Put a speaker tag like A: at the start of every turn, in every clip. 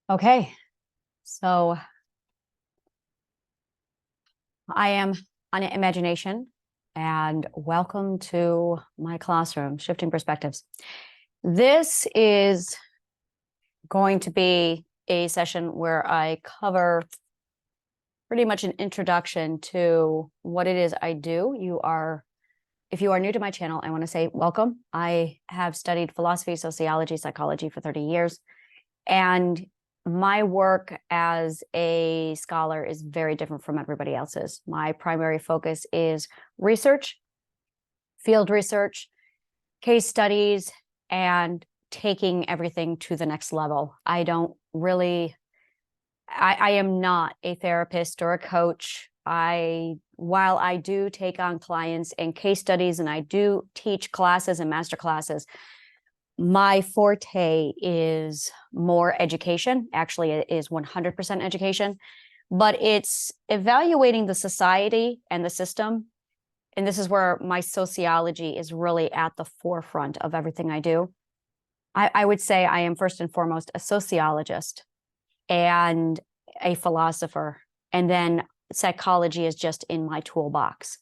A: Okay, so I am on Imagination, and welcome to my classroom, Shifting Perspectives. This is going to be a session where I cover pretty much an introduction to what it is I do. If you are new to my channel, I want to say welcome. I have studied philosophy, sociology, psychology for 30 years, and my work as a scholar is very different from everybody else's. My primary focus is research, field research, case studies, and taking everything to the next level. I am not a therapist or a coach. While I do take on clients and case studies, and I do teach classes and master classes, my forte is more education. Actually, it is 100% education, but it's evaluating the society and the system. And this is where my sociology is really at the forefront of everything I do. I would say I am first and foremost a sociologist and a philosopher, and then psychology is just in my toolbox.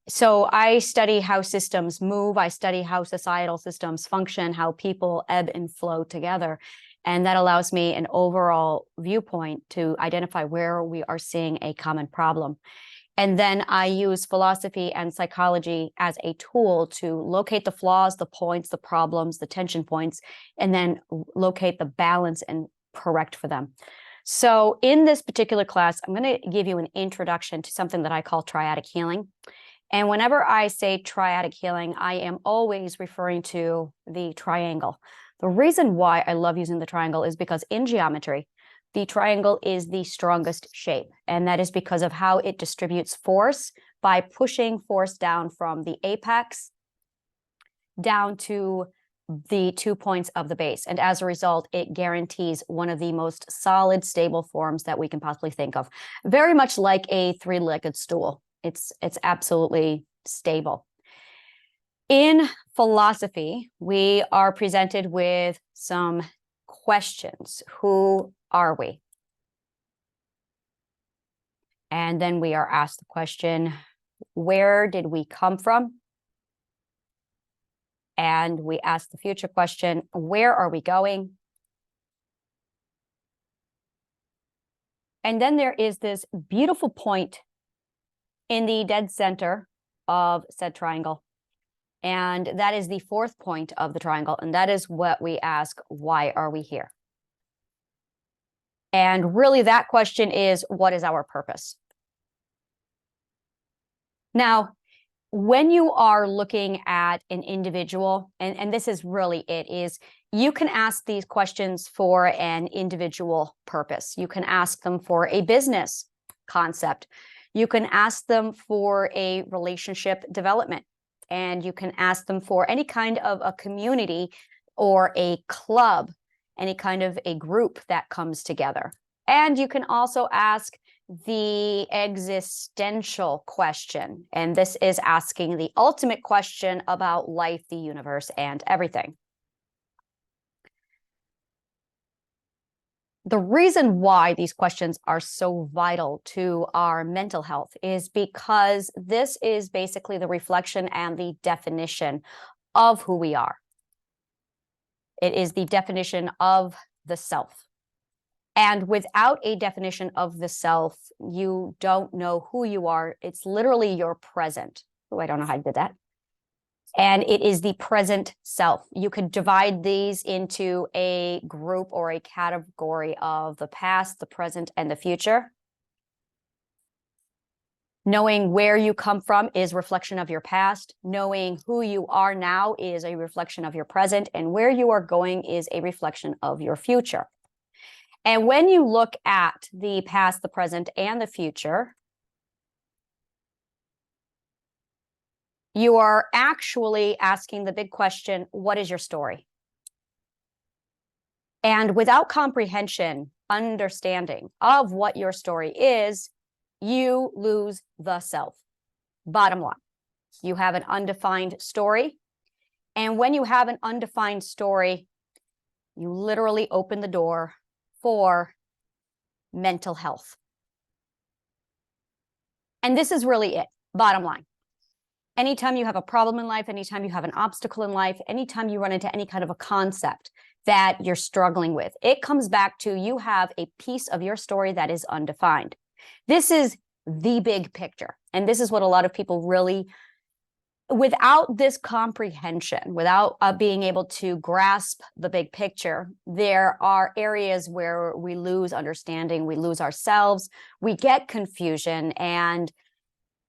A: So I study how systems move. I study how societal systems function, how people ebb and flow together. And that allows me an overall viewpoint to identify where we are seeing a common problem. And then I use philosophy and psychology as a tool to locate the flaws, the points, the problems, the tension points, and then locate the balance and correct for them. So in this particular class, I'm going to give you an introduction to something that I call triadic healing. And whenever I say triadic healing, I am always referring to the triangle. The reason why I love using the triangle is because in geometry, the triangle is the strongest shape. And that is because of how it distributes force by pushing force down from the apex down to the 2 points of the base. And as a result, it guarantees one of the most solid, stable forms that we can possibly think of. Very much like a three-legged stool. It's absolutely stable. In philosophy, we are presented with some questions. Who are we? And then we are asked the question, where did we come from? And we ask the future question, where are we going? And then there is this beautiful point in the dead center of said triangle. And that is the fourth point of the triangle. And that is what we ask, why are we here? And really that question is, what is our purpose? Now, when you are looking at an individual, and this is really it, is you can ask these questions for an individual purpose. You can ask them for a business concept. You can ask them for a relationship development, and you can ask them for any kind of a community or a club, any kind of a group that comes together. And you can also ask the existential question, and this is asking the ultimate question about life, the universe, and everything. The reason why these questions are so vital to our mental health is because this is basically the reflection and the definition of who we are. It is the definition of the self. And without a definition of the self, you don't know who you are. It's literally your present. Oh, I don't know how I did that. And it is the present self. You could divide these into a group or a category of the past, the present, and the future. Knowing where you come from is reflection of your past. Knowing who you are now is a reflection of your present. And where you are going is a reflection of your future. And when you look at the past, the present, and the future, you are actually asking the big question, what is your story? And without comprehension, understanding of what your story is, you lose the self. Bottom line, you have an undefined story. And when you have an undefined story, you literally open the door for mental health. And this is really it, bottom line. Anytime you have a problem in life, anytime you have an obstacle in life, anytime you run into any kind of a concept that you're struggling with, it comes back to you have a piece of your story that is undefined. This is the big picture. And this is what a lot of people really, without this comprehension, without being able to grasp the big picture, there are areas where we lose understanding, we lose ourselves, we get confusion, and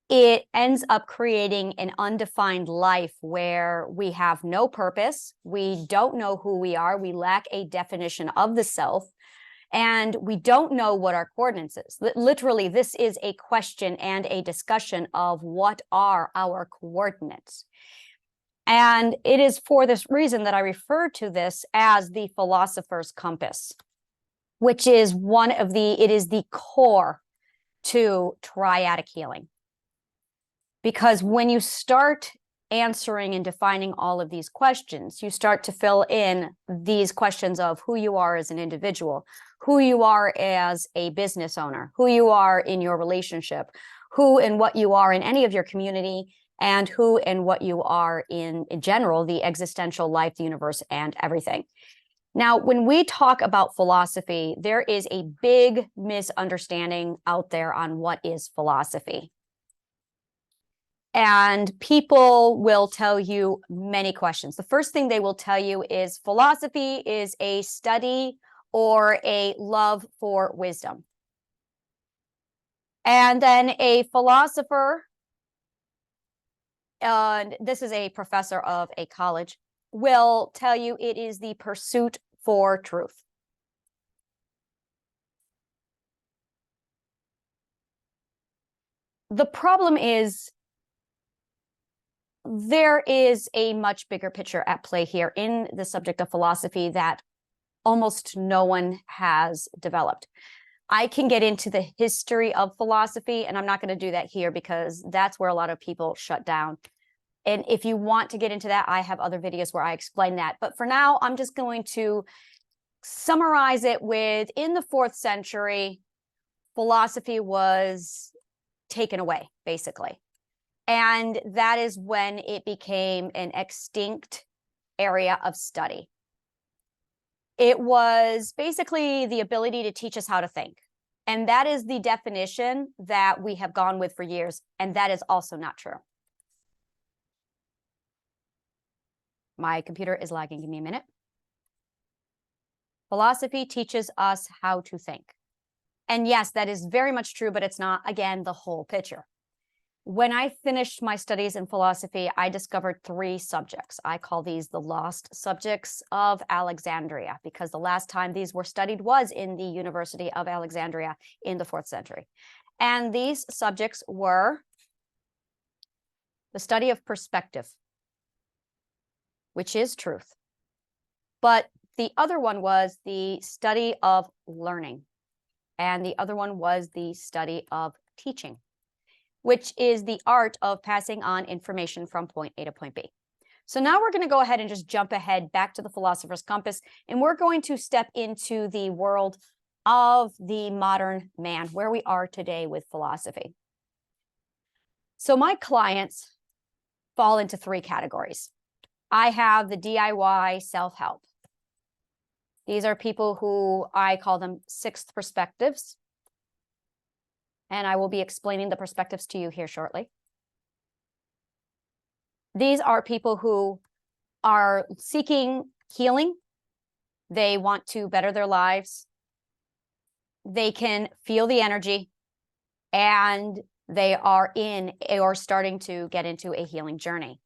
A: it ends up creating an undefined life where we have no purpose, we don't know who we are, we lack a definition of the self, and we don't know what our coordinates is. Literally, this is a question and a discussion of what are our coordinates. And it is for this reason that I refer to this as the philosopher's compass, which is it is the core to triadic healing. Because when you start answering and defining all of these questions, you start to fill in these questions of who you are as an individual, who you are as a business owner, who you are in your relationship, who and what you are in any of your community, and who and what you are in general, the existential life, the universe, and everything. Now, when we talk about philosophy, there is a big misunderstanding out there on what is philosophy. And people will tell you many questions. The first thing they will tell you is philosophy is a study or a love for wisdom. And then a philosopher, and this is a professor of a college, will tell you it is the pursuit for truth. The problem is there is a much bigger picture at play here in the subject of philosophy that almost no one has developed. I can get into the history of philosophy, and I'm not going to do that here because that's where a lot of people shut down. And if you want to get into that, I have other videos where I explain that. But for now, I'm just going to summarize it with, in the 4th century, philosophy was taken away, basically. And that is when it became an extinct area of study. It was basically the ability to teach us how to think. And that is the definition that we have gone with for years. And that is also not true. My computer is lagging. Give me a minute. Philosophy teaches us how to think. And yes, that is very much true, but it's not, again, the whole picture. When I finished my studies in philosophy, I discovered 3 subjects. I call these the lost subjects of Alexandria, because the last time these were studied was in the University of Alexandria in the 4th century. And these subjects were the study of perspective, which is truth. But the other one was the study of learning. And the other one was the study of teaching, which is the art of passing on information from point A to point B. So now we're going to go ahead and just jump ahead back to the philosopher's compass, and we're going to step into the world of the modern man, where we are today with philosophy. So my clients fall into 3 categories. I have the DIY self-help. These are people who I call them 6th perspectives. And I will be explaining the perspectives to you here shortly. These are people who are seeking healing. They want to better their lives. They can feel the energy, and they are in or starting to get into a healing journey.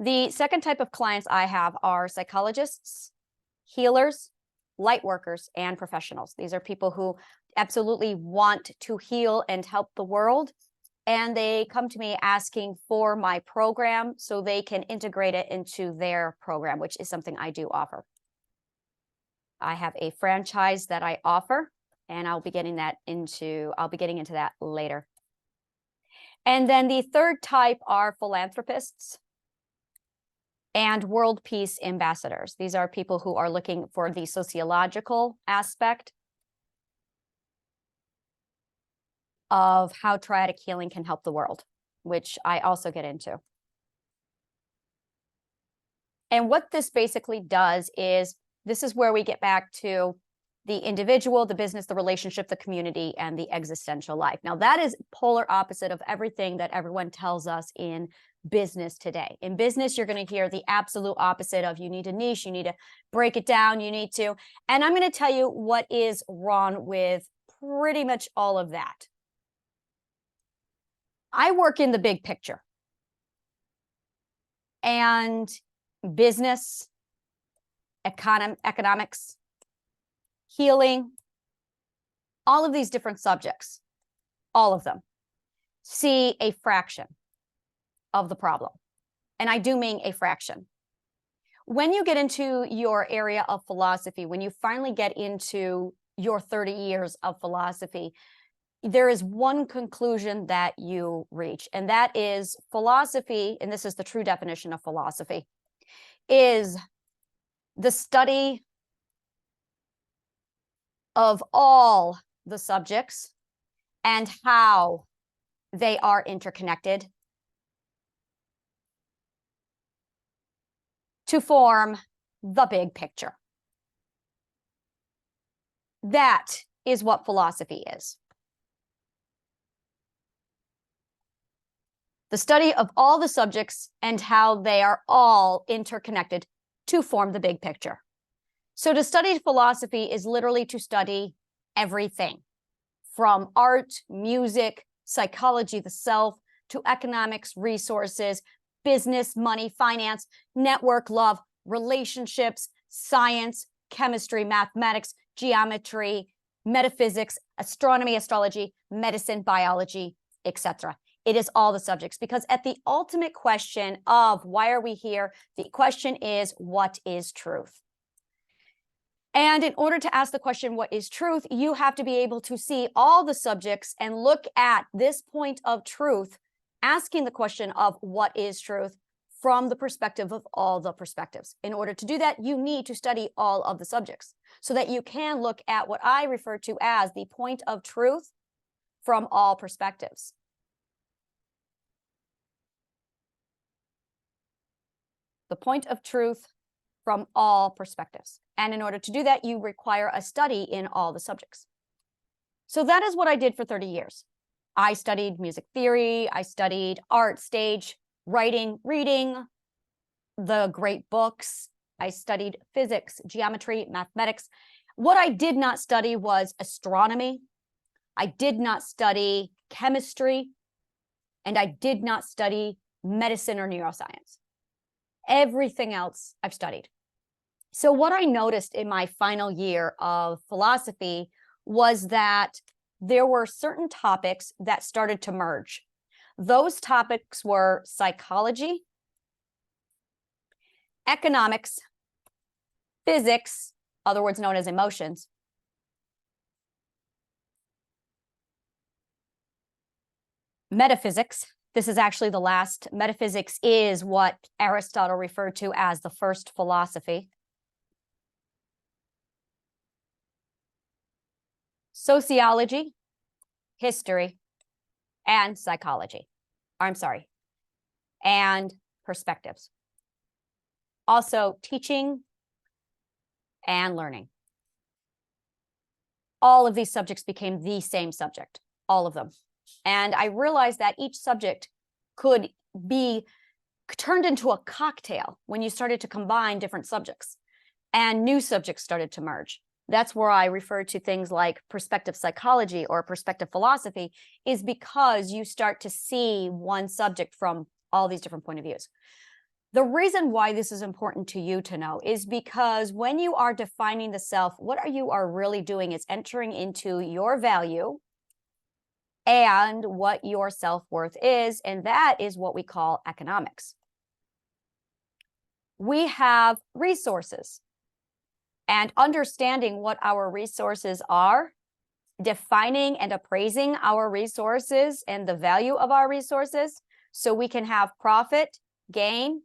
A: The second type of clients I have are psychologists, healers, light workers, and professionals. These are people who absolutely want to heal and help the world, and they come to me asking for my program so they can integrate it into their program, which is something I do offer. I have a franchise that I offer, and I'll be getting into that later. And then the third type are philanthropists. and world peace ambassadors. These are people who are looking for the sociological aspect of how triadic healing can help the world, which I also get into. And what this basically does is, this is where we get back to the individual, the business, the relationship, the community, and the existential life. Now, that is polar opposite of everything that everyone tells us in business today. In business, you're going to hear the absolute opposite of, you need a niche, you need to break it down, you need to. And I'm going to tell you what is wrong with pretty much all of that. I work in the big picture. And business, economics, healing, all of these different subjects, all of them, see a fraction of the problem. And I do mean a fraction. When you get into your area of philosophy, when you finally get into your 30 years of philosophy, there is one conclusion that you reach, and that is philosophy, and this is the true definition of philosophy, is the study of all the subjects and how they are interconnected to form the big picture. That is what philosophy is. The study of all the subjects and how they are all interconnected to form the big picture. So to study philosophy is literally to study everything, from art, music, psychology, the self, to economics, resources, business, money, finance, network, love, relationships, science, chemistry, mathematics, geometry, metaphysics, astronomy, astrology, medicine, biology, etc. It is all the subjects, because at the ultimate question of why are we here, the question is, what is truth? And in order to ask the question, what is truth, you have to be able to see all the subjects and look at this point of truth, asking the question of what is truth from the perspective of all the perspectives. In order to do that, you need to study all of the subjects so that you can look at what I refer to as the point of truth from all perspectives. The point of truth from all perspectives. And in order to do that, you require a study in all the subjects. So that is what I did for 30 years. I studied music theory, I studied art, stage, writing, reading, the great books. I studied physics, geometry, mathematics. What I did not study was astronomy. I did not study chemistry, and I did not study medicine or neuroscience. Everything else I've studied. So what I noticed in my final year of philosophy was that there were certain topics that started to merge. Those topics were psychology, economics, physics, other words known as emotions, metaphysics. This is actually the last. Metaphysics is what Aristotle referred to as the first philosophy. Sociology, history, and psychology. I'm sorry, and perspectives. Also, teaching and learning. All of these subjects became the same subject, all of them. And I realized that each subject could be turned into a cocktail when you started to combine different subjects, and new subjects started to merge. That's where I refer to things like perspective psychology or perspective philosophy, is because you start to see one subject from all these different points of views. The reason why this is important to you to know is because when you are defining the self, what you are really doing is entering into your value and what your self-worth is, and that is what we call economics. We have resources, and understanding what our resources are, defining and appraising our resources and the value of our resources so we can have profit, gain,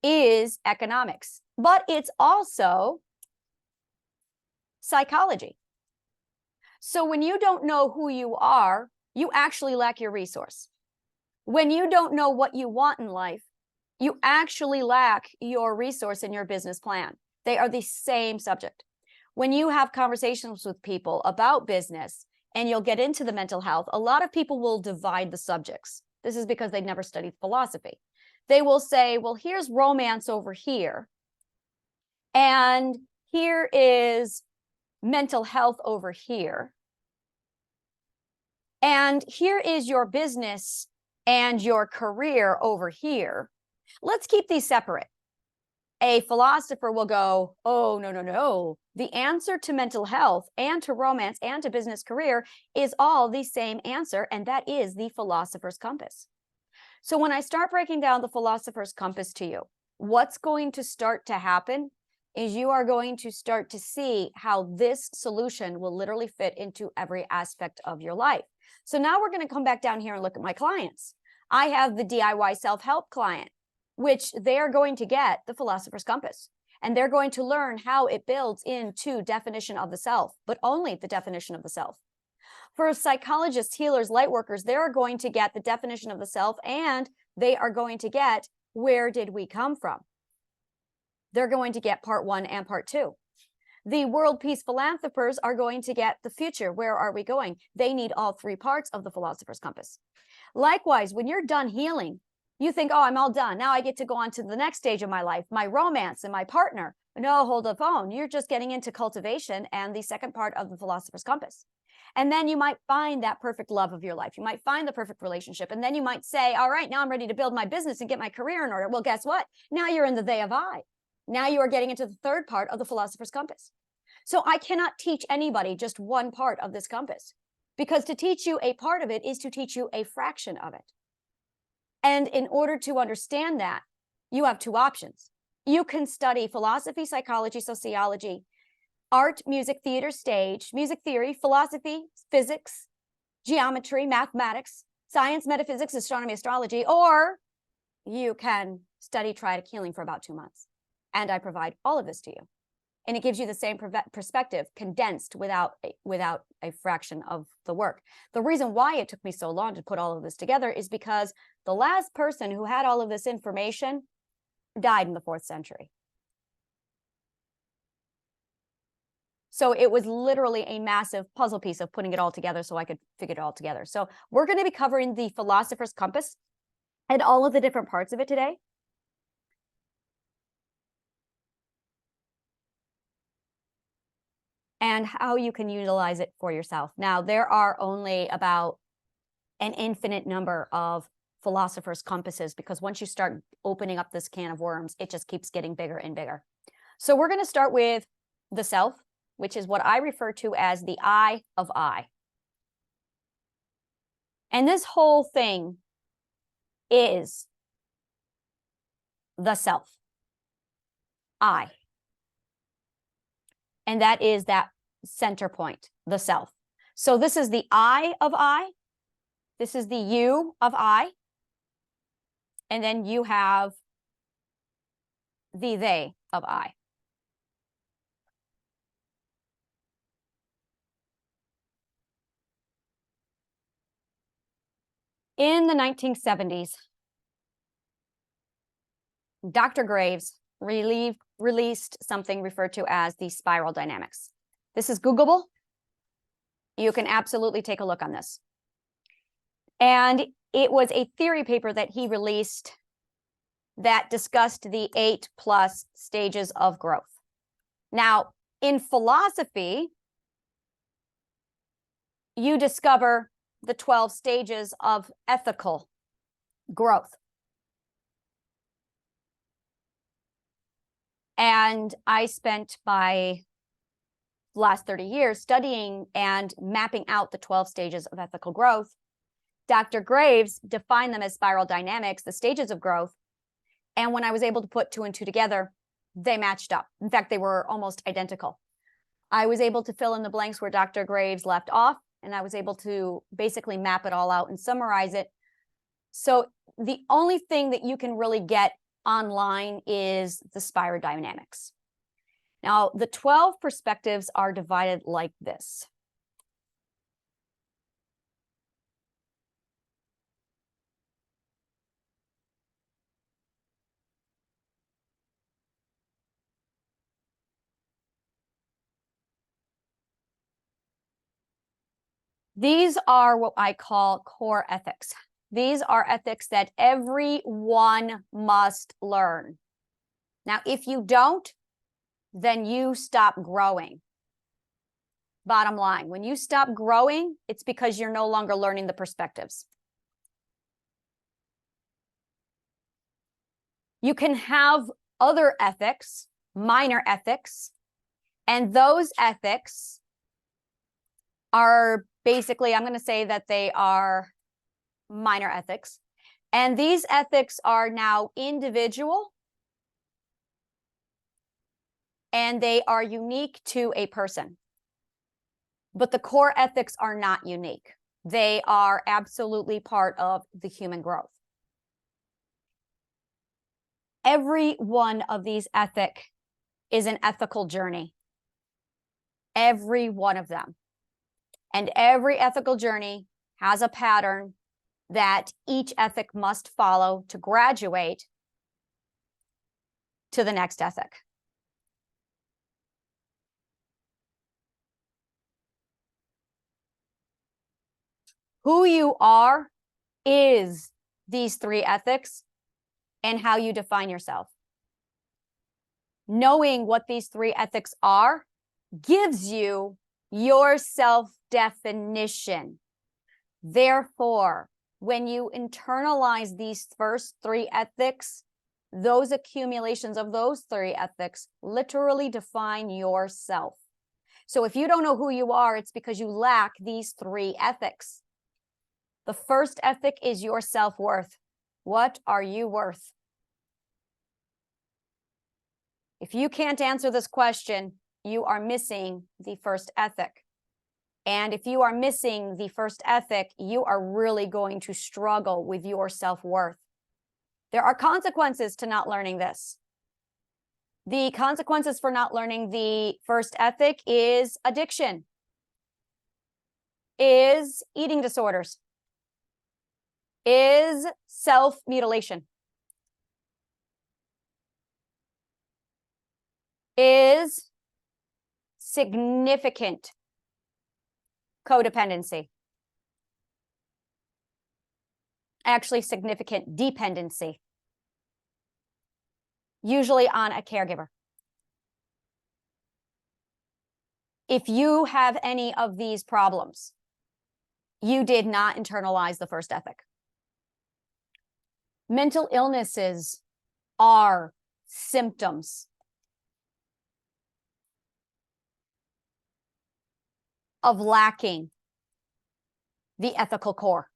A: is economics, but it's also psychology. So when you don't know who you are, you actually lack your resource. When you don't know what you want in life, you actually lack your resource in your business plan. They are the same subject. When you have conversations with people about business and you'll get into the mental health, a lot of people will divide the subjects. This is because they never studied philosophy. They will say, well, here's romance over here, and here is mental health over here, and here is your business and your career over here. Let's keep these separate. A philosopher will go, oh, no, no, no. The answer to mental health and to romance and to business career is all the same answer, and that is the philosopher's compass. So when I start breaking down the philosopher's compass to you, what's going to start to happen is you are going to start to see how this solution will literally fit into every aspect of your life. So now we're going to come back down here and look at my clients. I have the DIY self-help client, which they are going to get the philosopher's compass, and they're going to learn how it builds into definition of the self, but only the definition of the self. For psychologists, healers, light workers, they're going to get the definition of the self, and they are going to get where did we come from. They're going to get part 1 and part 2. The world peace philanthropers are going to get the future. Where are we going? They need all 3 parts of the philosopher's compass. Likewise, when you're done healing, you think, oh, I'm all done. Now I get to go on to the next stage of my life, my romance and my partner. No, hold the phone. You're just getting into cultivation and the second part of the philosopher's compass. And then you might find that perfect love of your life. You might find the perfect relationship. And then you might say, all right, now I'm ready to build my business and get my career in order. Well, guess what? Now you're in the they of I. Now you are getting into the third part of the philosopher's compass. So I cannot teach anybody just one part of this compass, because to teach you a part of it is to teach you a fraction of it. And in order to understand that, you have 2 options. You can study philosophy, psychology, sociology, art, music, theater, stage, music theory, philosophy, physics, geometry, mathematics, science, metaphysics, astronomy, astrology, or you can study Triadic healing for about 2 months. And I provide all of this to you. And it gives you the same perspective, condensed without a fraction of the work. The reason why it took me so long to put all of this together is because the last person who had all of this information died in the 4th century. So it was literally a massive puzzle piece of putting it all together so I could figure it all together. So we're going to be covering the philosopher's compass and all of the different parts of it today. And how you can utilize it for yourself. Now, there are only about an infinite number of philosopher's compasses, because once you start opening up this can of worms, it just keeps getting bigger and bigger. So we're going to start with the self, which is what I refer to as the I of I. And this whole thing is the self, I. And that is that center point, the self. So this is the I of I. This is the you of I. And then you have the they of I. In the 1970s, Dr. Graves released something referred to as the spiral dynamics. This is Googleable. You can absolutely take a look on this. And it was a theory paper that he released that discussed the 8+ stages of growth. Now, in philosophy, you discover the 12 stages of ethical growth. And I spent my last 30 years studying and mapping out the 12 stages of ethical growth. Dr. Graves defined them as spiral dynamics, the stages of growth. And when I was able to put 2 and 2 together, they matched up. In fact, they were almost identical. I was able to fill in the blanks where Dr. Graves left off, and I was able to basically map it all out and summarize it. So the only thing that you can really get online is the spirodynamics. Now, the 12 perspectives are divided like this. These are what I call core ethics. These are ethics that everyone must learn. Now, if you don't, then you stop growing. Bottom line, when you stop growing, it's because you're no longer learning the perspectives. You can have other ethics, minor ethics, and those ethics are basically, I'm going to say that they are minor ethics. And these ethics are now individual, and they are unique to a person. But the core ethics are not unique. They are absolutely part of the human growth. Every one of these ethics is an ethical journey. Every one of them. And every ethical journey has a pattern that each ethic must follow to graduate to the next ethic. Who you are is these three ethics and how you define yourself. Knowing what these three ethics are gives you your self-definition. Therefore, when you internalize these first three ethics, those accumulations of those three ethics literally define yourself. So if you don't know who you are, it's because you lack these three ethics. The first ethic is your self-worth. What are you worth? If you can't answer this question, you are missing the first ethic. And if you are missing the first ethic, you are really going to struggle with your self-worth. There are consequences to not learning this. The consequences for not learning the first ethic is addiction, is eating disorders, is self-mutilation, is significant codependency, actually significant dependency, usually on a caregiver. If you have any of these problems, you did not internalize the first ethic. Mental illnesses are symptoms of lacking the ethical core.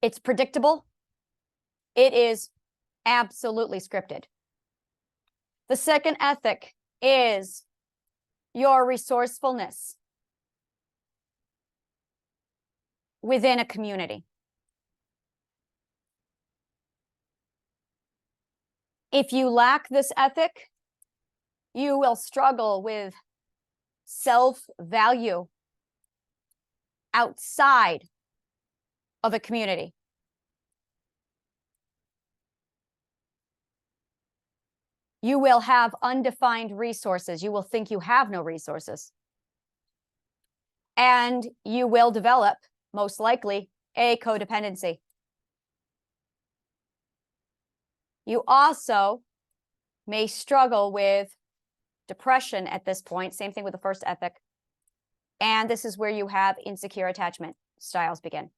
A: It's predictable. It is absolutely scripted. The second ethic is your resourcefulness within a community. If you lack this ethic, you will struggle with self-value outside of a community. You will have undefined resources. You will think you have no resources. And you will develop, most likely, a codependency. You also may struggle with depression at this point. Same thing with the first ethic. And this is where you have insecure attachment styles begin.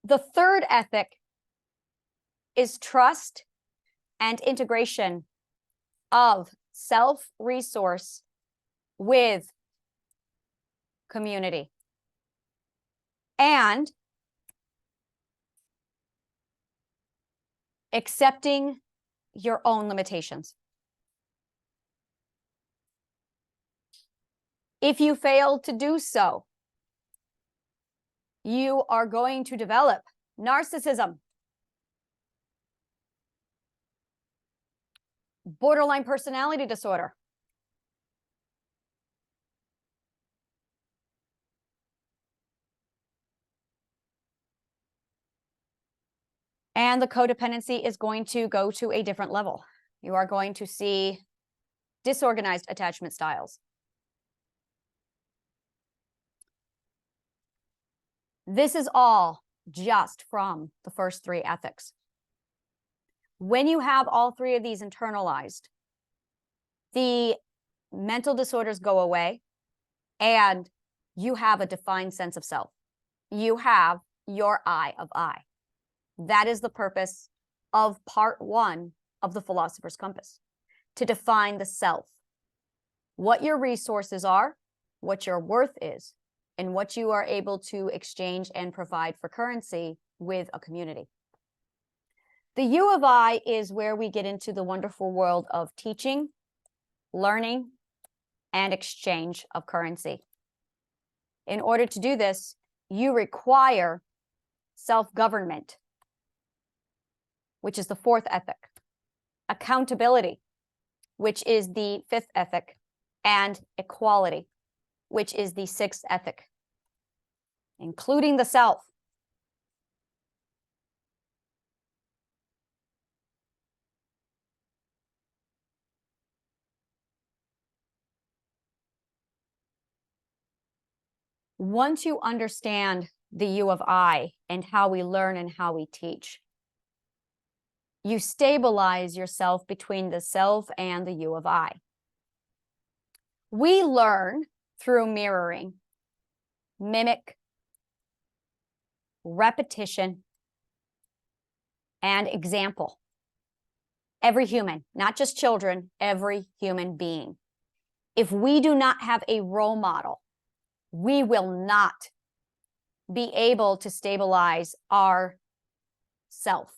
A: The third ethic is trust and integration of self-resource with community. And accepting your own limitations. If you fail to do so, you are going to develop narcissism, borderline personality disorder, and the codependency is going to go to a different level. You are going to see disorganized attachment styles. This is all just from the first three ethics. When you have all three of these internalized, the mental disorders go away and you have a defined sense of self. You have your I of I. That is the purpose of part one of the Philosopher's Compass, to define the self, what your resources are, what your worth is, and what you are able to exchange and provide for currency with a community. The U of I is where we get into the wonderful world of teaching, learning, and exchange of currency. In order to do this, you require self-government, which is the fourth ethic, accountability, which is the fifth ethic, and equality, which is the sixth ethic, including the self. Once you understand the U of I and how we learn and how we teach, you stabilize yourself between the self and the U of I. We learn through mirroring, mimic, repetition, and example. Every human, not just children, every human being. If we do not have a role model, we will not be able to stabilize our self.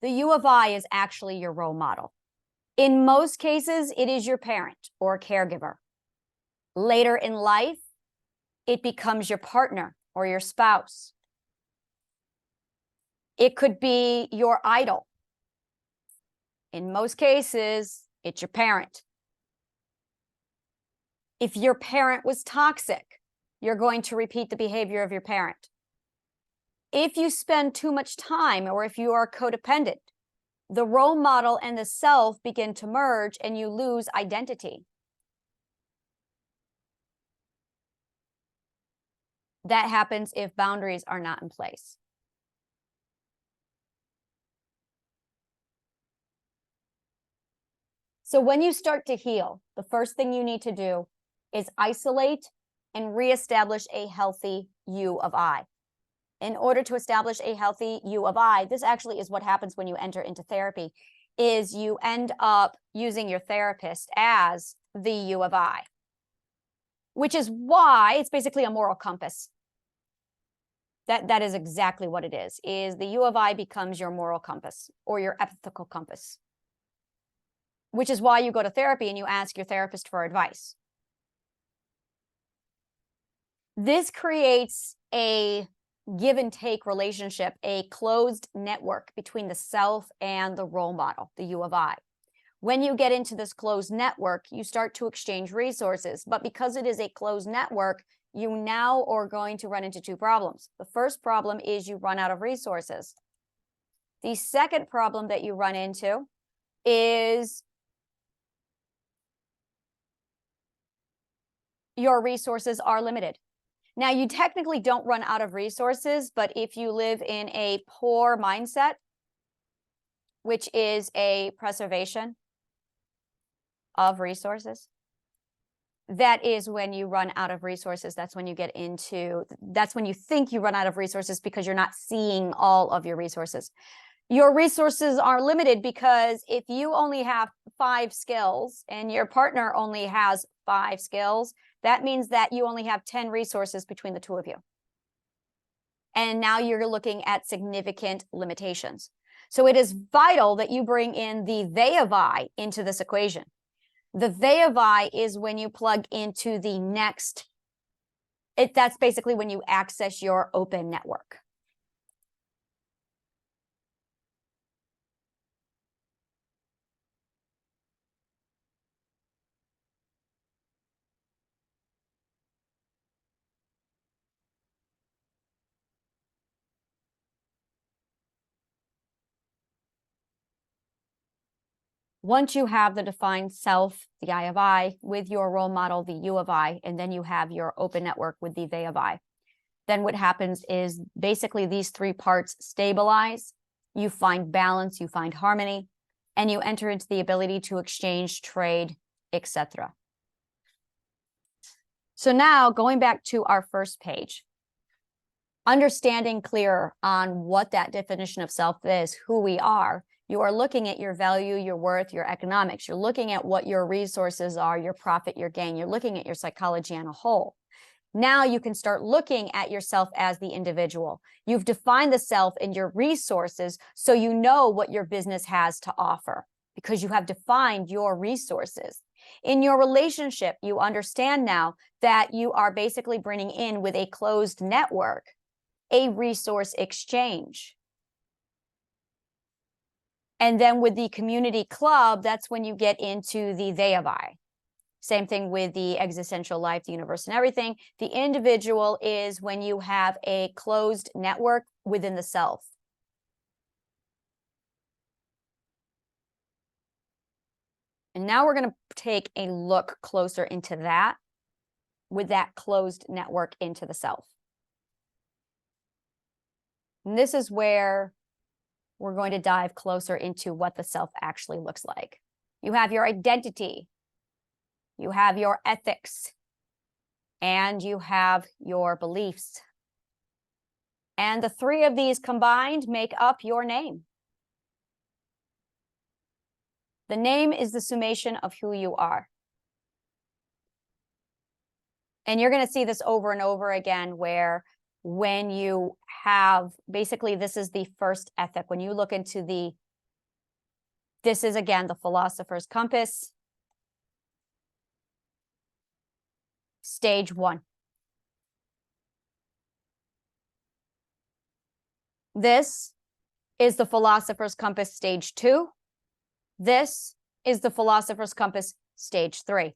A: The U of I is actually your role model. In most cases, it is your parent or caregiver. Later in life, it becomes your partner or your spouse. It could be your idol. In most cases, it's your parent. If your parent was toxic, you're going to repeat the behavior of your parent. If you spend too much time, or if you are codependent, the role model and the self begin to merge and you lose identity. That happens if boundaries are not in place. So when you start to heal, the first thing you need to do is isolate and reestablish a healthy U of I. In order to establish a healthy U of I, this actually is what happens when you enter into therapy, is you end up using your therapist as the U of I, which is why it's basically a moral compass. That is exactly what it is the U of I becomes your moral compass or your ethical compass, which is why you go to therapy and you ask your therapist for advice. This creates a give and take relationship, a closed network between the self and the role model, the U of I. When you get into this closed network, you start to exchange resources, but because it is a closed network, you now are going to run into two problems. The first problem is you run out of resources. The second problem that you run into is your resources are limited. Now, you technically don't run out of resources, but if you live in a poor mindset, which is a preservation of resources, that is when you run out of resources. That's when you get into, that's when you think you run out of resources because you're not seeing all of your resources. Your resources are limited because if you only have 5 skills and your partner only has 5 skills, that means that you only have 10 resources between the two of you. And now you're looking at significant limitations. So it is vital that you bring in the they of I into this equation. The they of I is when you plug into the next, that's basically when you access your open network. Once you have the defined self, the I of I, with your role model, the U of I, and then you have your open network with the they of I, then what happens is basically these three parts stabilize, you find balance, you find harmony, and you enter into the ability to exchange, trade, etc. So now going back to our first page, understanding clearer on what that definition of self is, who we are, you are looking at your value, your worth, your economics. You're looking at what your resources are, your profit, your gain. You're looking at your psychology on a whole. Now you can start looking at yourself as the individual. You've defined the self and your resources, so you know what your business has to offer because you have defined your resources. In your relationship, you understand now that you are basically bringing in with a closed network, a resource exchange. And then with the community club, that's when you get into the they of I. Same thing with the existential life, the universe, and everything. The individual is when you have a closed network within the self. And now we're going to take a look closer into that with that closed network into the self. And this is where we're going to dive closer into what the self actually looks like. You have your identity, you have your ethics, and you have your beliefs. And the three of these combined make up your name. The name is the summation of who you are. And you're going to see this over and over again, where when you have, basically, this is the first ethic. When you look into this is again the philosopher's compass, stage 1. This is the philosopher's compass, stage 2. This is the philosopher's compass, stage 3.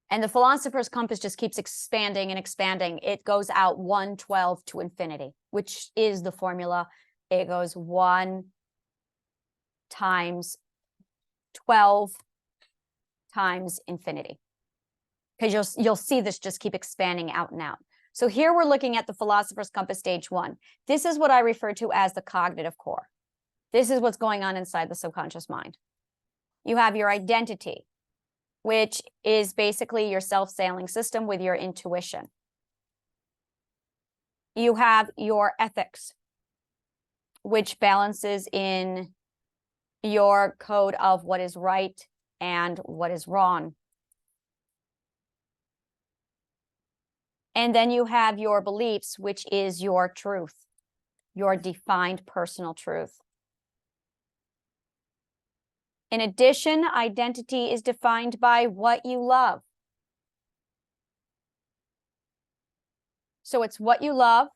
A: And the philosopher's compass just keeps expanding and expanding. It goes out 112 to infinity, which is the formula. It goes 1 times 12 times infinity. Because you'll see this just keep expanding out and out. So here we're looking at the philosopher's compass, stage 1. This is what I refer to as the cognitive core. This is what's going on inside the subconscious mind. You have your identity, which is basically your self-sailing system with your intuition. You have your ethics, which balances in your code of what is right and what is wrong. And then you have your beliefs, which is your truth, your defined personal truth. In addition, identity is defined by what you love. So it's what you love.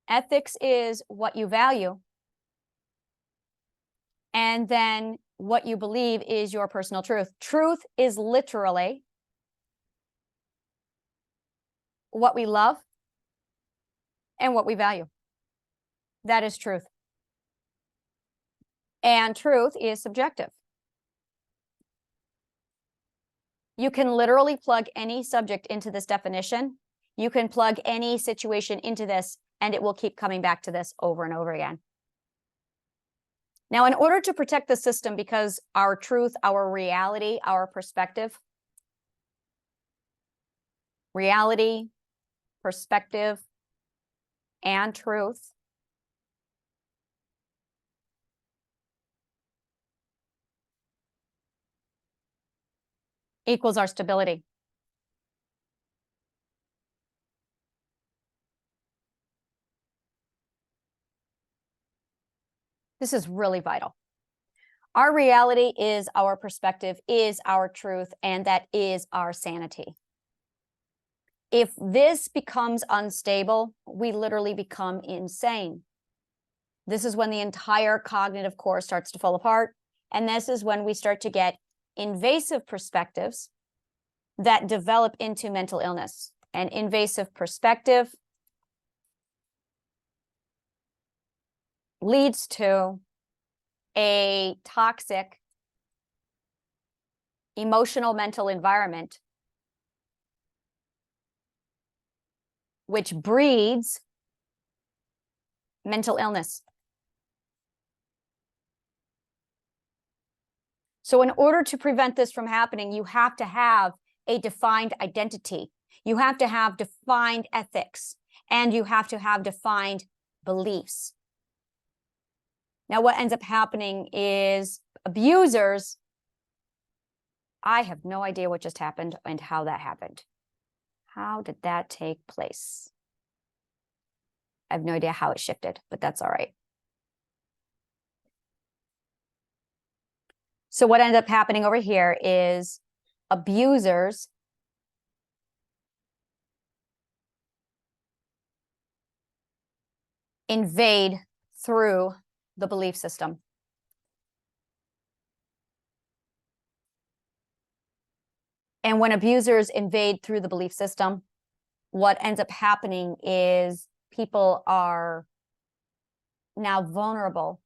A: Ethics is what you value. And then what you believe is your personal truth. Truth is literally what we love and what we value. That is truth. And truth is subjective. You can literally plug any subject into this definition. You can plug any situation into this, and it will keep coming back to this over and over again. Now, in order to protect the system, because our truth, our reality, our perspective, and truth equals our stability. This is really vital. Our reality is our perspective, is our truth, and that is our sanity. If this becomes unstable, we literally become insane. This is when the entire cognitive core starts to fall apart. And this is when we start to get invasive perspectives that develop into mental illness. An invasive perspective leads to a toxic emotional mental environment, which breeds mental illness. So in order to prevent this from happening, you have to have a defined identity. You have to have defined ethics, and you have to have defined beliefs. Now, what ends up happening is abusers, I have no idea what just happened and how that happened. How did that take place? I have no idea how it shifted, but that's all right. So what ended up happening over here is abusers invade through the belief system. And when abusers invade through the belief system, what ends up happening is people are now vulnerable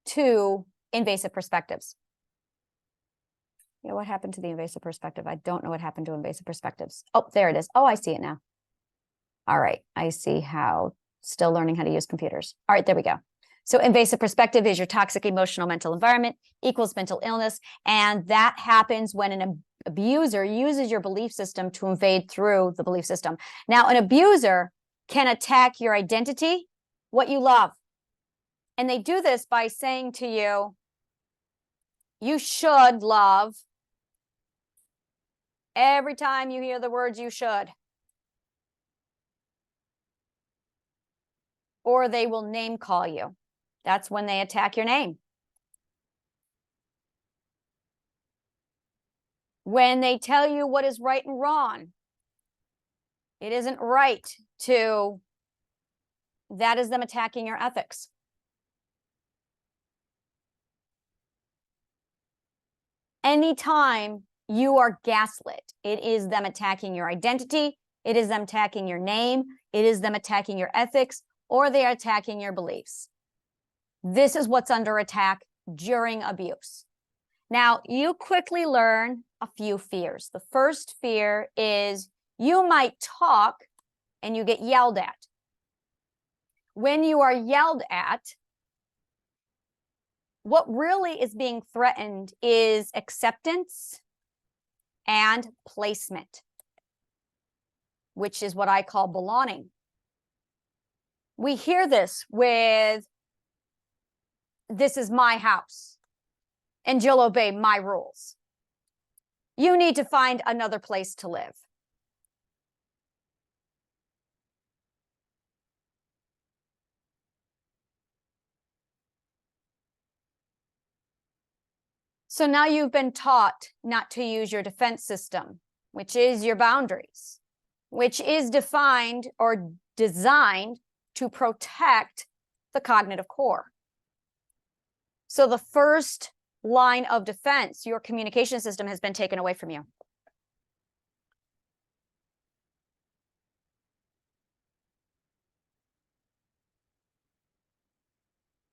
A: to invasive perspectives. You know, what happened to the invasive perspective? I don't know what happened to invasive perspectives. Oh, there it is. Oh, I see it now. All right. I see how. Still learning how to use computers. All right, there we go. So invasive perspective is your toxic emotional mental environment equals mental illness. And that happens when an abuser uses your belief system to invade through the belief system. Now, an abuser can attack your identity, what you love. And they do this by saying to you, you should love. Every time you hear the words you should. Or they will name call you. That's when they attack your name. When they tell you what is right and wrong, it isn't right to, that is them attacking your ethics. Anytime you are gaslit, it is them attacking your identity, it is them attacking your name, it is them attacking your ethics, or they are attacking your beliefs. This is what's under attack during abuse. Now, you quickly learn a few fears. The first fear is you might talk and you get yelled at. When you are yelled at, what really is being threatened is acceptance and placement, which is what I call belonging. We hear this with, this is my house, and you'll obey my rules. You need to find another place to live. So now you've been taught not to use your defense system, which is your boundaries, which is defined or designed to protect the cognitive core. So the first line of defense, your communication system, has been taken away from you.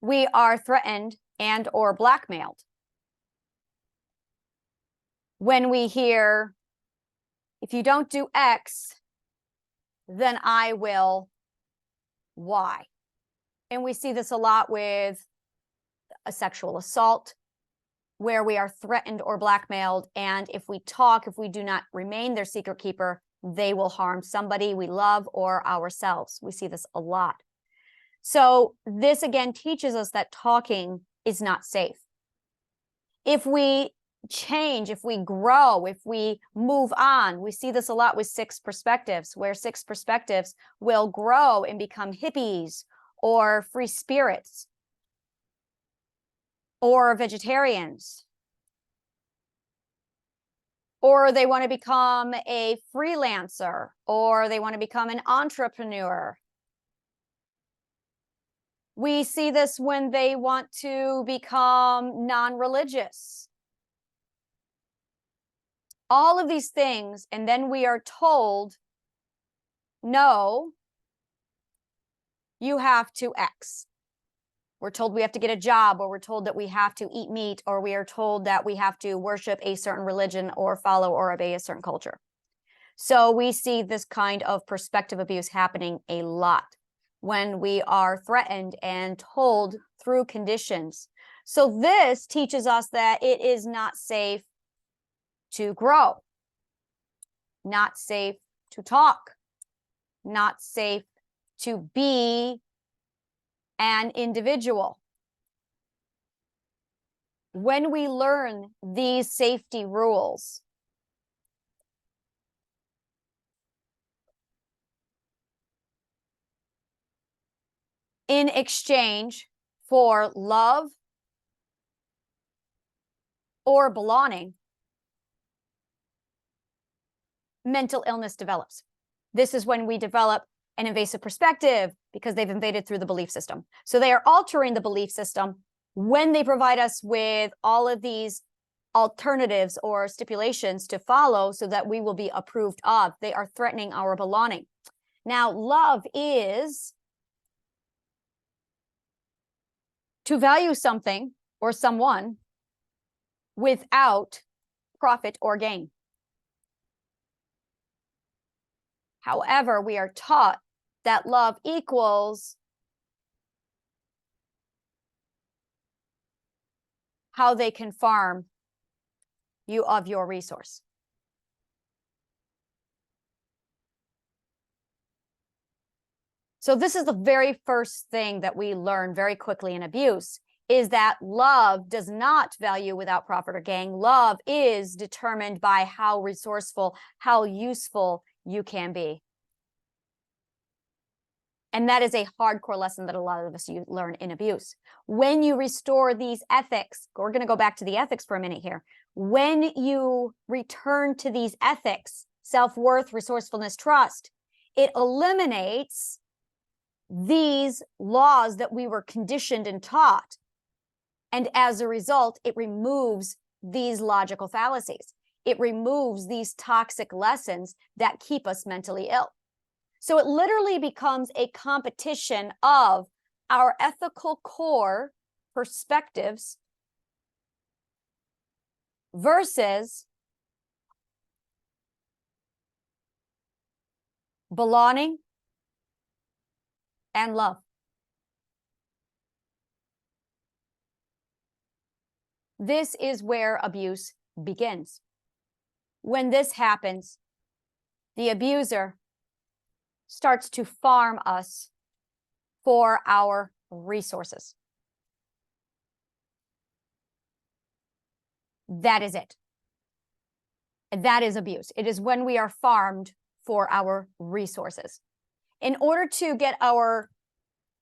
A: We are threatened and or blackmailed. When we hear, if you don't do X, then I will Y. And we see this a lot with a sexual assault, where we are threatened or blackmailed. And if we talk, if we do not remain their secret keeper, they will harm somebody we love or ourselves. We see this a lot. So this again teaches us that talking is not safe. If we change, if we grow, if we move on, we see this a lot with six perspectives, where six perspectives will grow and become hippies or free spirits or vegetarians, or they want to become a freelancer, or they want to become an entrepreneur. We see this when they want to become non-religious. All of these things, and then we are told, no, you have to X. We're told we have to get a job, or we're told that we have to eat meat, or we are told that we have to worship a certain religion or follow or obey a certain culture. So we see this kind of perspective abuse happening a lot when we are threatened and told through conditions. So this teaches us that it is not safe to grow, not safe to talk, not safe to be an individual. When we learn these safety rules, in exchange for love or belonging, mental illness develops. This is when we develop an invasive perspective because they've invaded through the belief system. So they are altering the belief system when they provide us with all of these alternatives or stipulations to follow so that we will be approved of. They are threatening our belonging. Now, love is to value something or someone without profit or gain. However, we are taught that love equals how they can farm you of your resource. So this is the very first thing that we learn very quickly in abuse, is that love does not value without profit or gain. Love is determined by how resourceful, how useful you can be. And that is a hardcore lesson that a lot of us learn in abuse. When you restore these ethics, we're going to go back to the ethics for a minute here. When you return to these ethics, self-worth, resourcefulness, trust, it eliminates these laws that we were conditioned and taught. And as a result, it removes these logical fallacies. It removes these toxic lessons that keep us mentally ill. So it literally becomes a competition of our ethical core perspectives versus belonging and love. This is where abuse begins. When this happens, the abuser starts to farm us for our resources. That is it. That is abuse. It is when we are farmed for our resources. In order to get our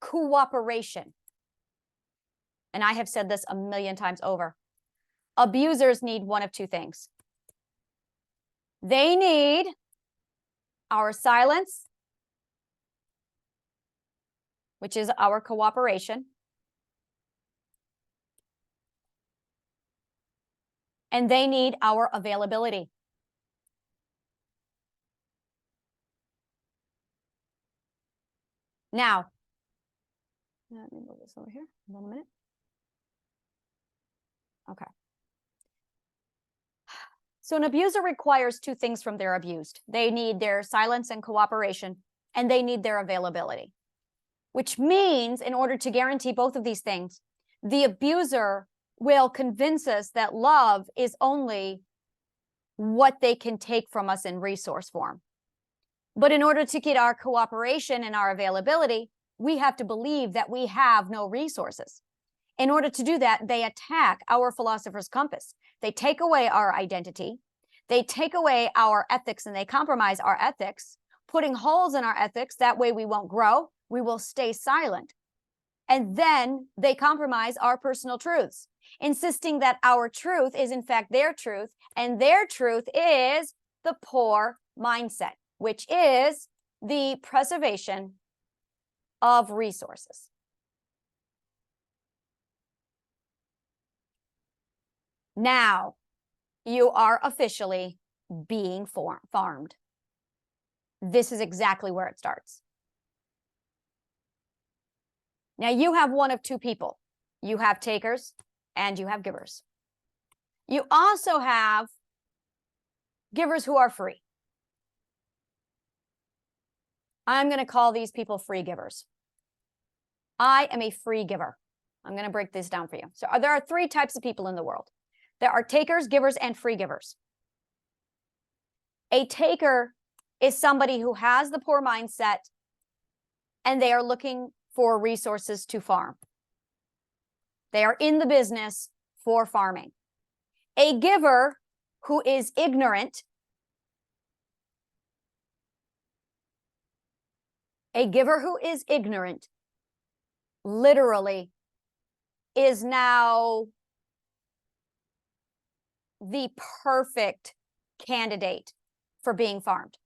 A: cooperation, and I have said this a million times over, abusers need one of two things. They need our silence, which is our cooperation, and they need our availability. Now, let me move this over here. Hold on a minute. Okay. So an abuser requires two things from their abused. They need their silence and cooperation, and they need their availability, which means in order to guarantee both of these things, the abuser will convince us that love is only what they can take from us in resource form. But in order to get our cooperation and our availability, we have to believe that we have no resources. In order to do that, they attack our philosopher's compass. They take away our identity. They take away our ethics and they compromise our ethics, putting holes in our ethics. That way we won't grow. We will stay silent. And then they compromise our personal truths, insisting that our truth is in fact their truth, and their truth is the poor mindset, which is the preservation of resources. Now you are officially being farmed. This is exactly where it starts. Now you have one of two people. You have takers and you have givers. You also have givers who are free. I'm going to call these people free givers. I am a free giver. I'm going to break this down for you. So there are three types of people in the world. There are takers, givers, and free givers. A taker is somebody who has the poor mindset and they are looking for resources to farm. They are in the business for farming. A giver who is ignorant, literally is now the perfect candidate for being farmed.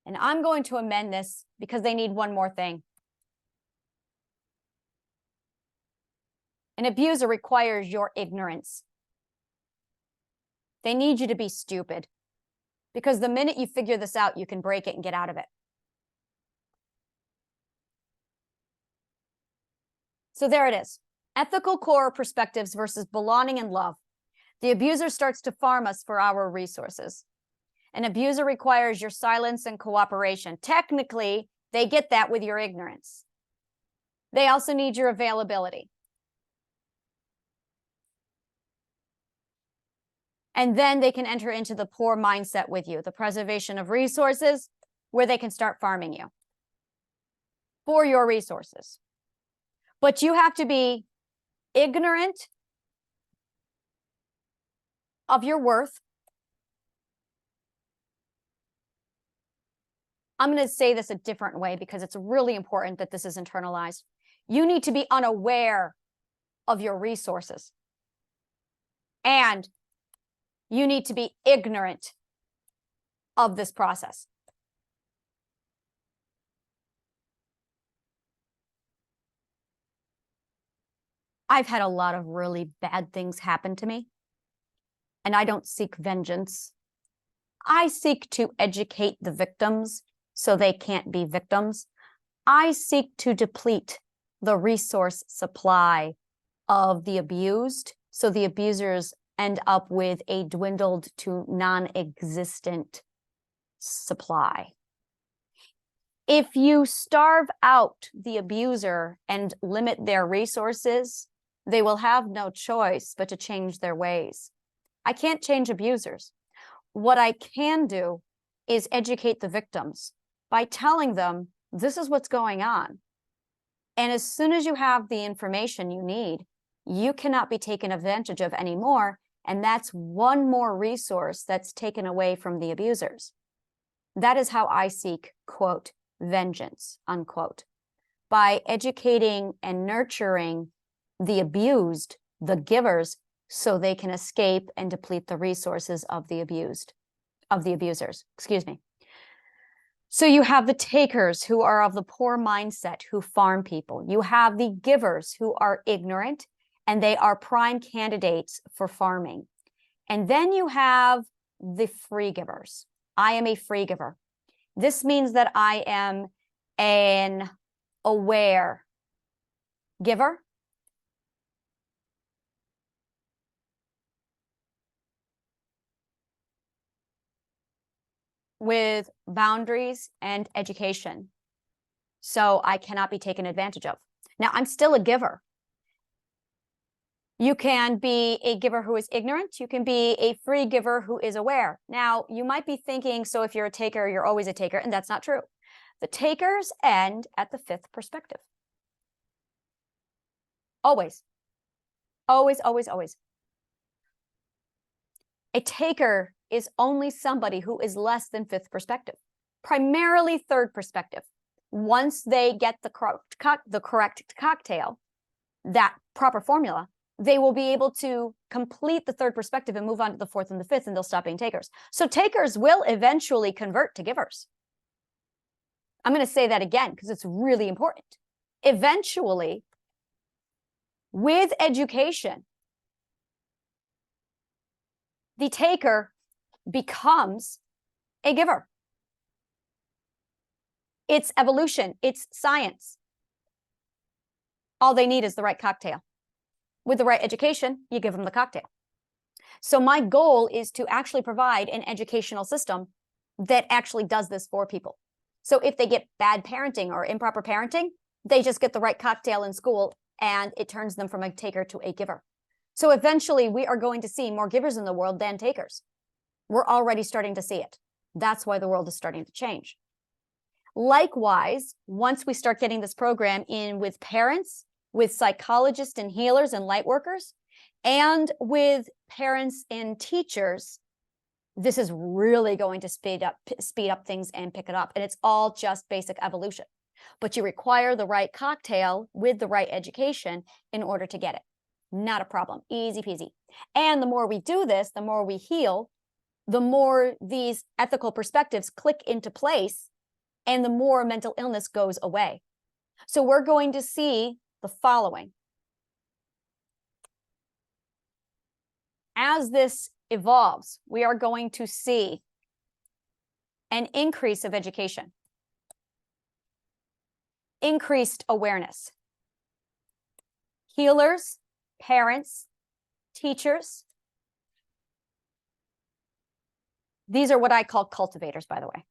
A: And I'm going to amend this because they need one more thing. An abuser requires your ignorance. They need you to be stupid because the minute you figure this out, you can break it and get out of it. So there it is. Ethical core perspectives versus belonging and love. The abuser starts to farm us for our resources. An abuser requires your silence and cooperation. Technically, they get that with your ignorance. They also need your availability. And then they can enter into the poor mindset with you, the preservation of resources, where they can start farming you for your resources. But you have to be ignorant of your worth. I'm going to say this a different way because it's really important that this is internalized. You need to be unaware of your resources. And you need to be ignorant of this process. I've had a lot of really bad things happen to me, and I don't seek vengeance. I seek to educate the victims so they can't be victims. I seek to deplete the resource supply of the abused so the abusers end up with a dwindled to non-existent supply. If you starve out the abuser and limit their resources, they will have no choice but to change their ways. I can't change abusers. What I can do is educate the victims by telling them this is what's going on. And as soon as you have the information you need, you cannot be taken advantage of anymore. And that's one more resource that's taken away from the abusers. That is how I seek, quote, vengeance, unquote, by educating and nurturing the abused, the givers, so they can escape and deplete the resources of the abused, of the abusers, excuse me. So you have the takers who are of the poor mindset, who farm people. You have the givers who are ignorant and they are prime candidates for farming. And then you have the free givers. I am a free giver. This means that I am an aware giver. With boundaries and education. So I cannot be taken advantage of. Now, I'm still a giver. You can be a giver who is ignorant. You can be a free giver who is aware. Now, you might be thinking, so if you're a taker, you're always a taker, and that's not true. The takers end at the fifth perspective. Always. Always, always, always. A taker is only somebody who is less than fifth perspective, primarily third perspective. Once they get the correct cocktail, that proper formula, they will be able to complete the third perspective and move on to the fourth and the fifth, and they'll stop being takers. So takers will eventually convert to givers. I'm going to say that again because it's really important. Eventually, with education, the taker becomes a giver. It's evolution. It's science. All they need is the right cocktail. With the right education, you give them the cocktail. So my goal is to actually provide an educational system that actually does this for people. So if they get bad parenting or improper parenting, they just get the right cocktail in school and it turns them from a taker to a giver. So eventually we are going to see more givers in the world than takers. We're already starting to see it. That's why the world is starting to change. Likewise, once we start getting this program in with parents, with psychologists and healers and light workers, and with parents and teachers, this is really going to speed up things and pick it up. And it's all just basic evolution. But you require the right cocktail with the right education in order to get it. Not a problem. Easy peasy. And the more we do this, the more we heal, the more these ethical perspectives click into place, and the more mental illness goes away. So we're going to see the following. As this evolves, we are going to see an increase of education, increased awareness. Healers, parents, teachers. These are what I call cultivators, by the way.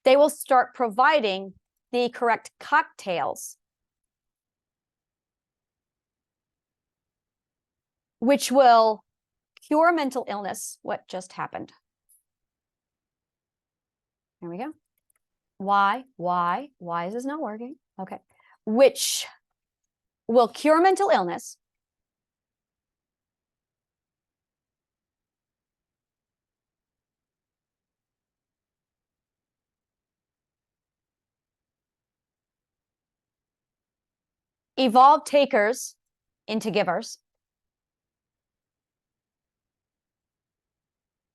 A: They will start providing the correct cocktails, which will cure mental illness. What just happened? There we go. Why is this not working? Okay. Which will cure mental illness, evolve takers into givers,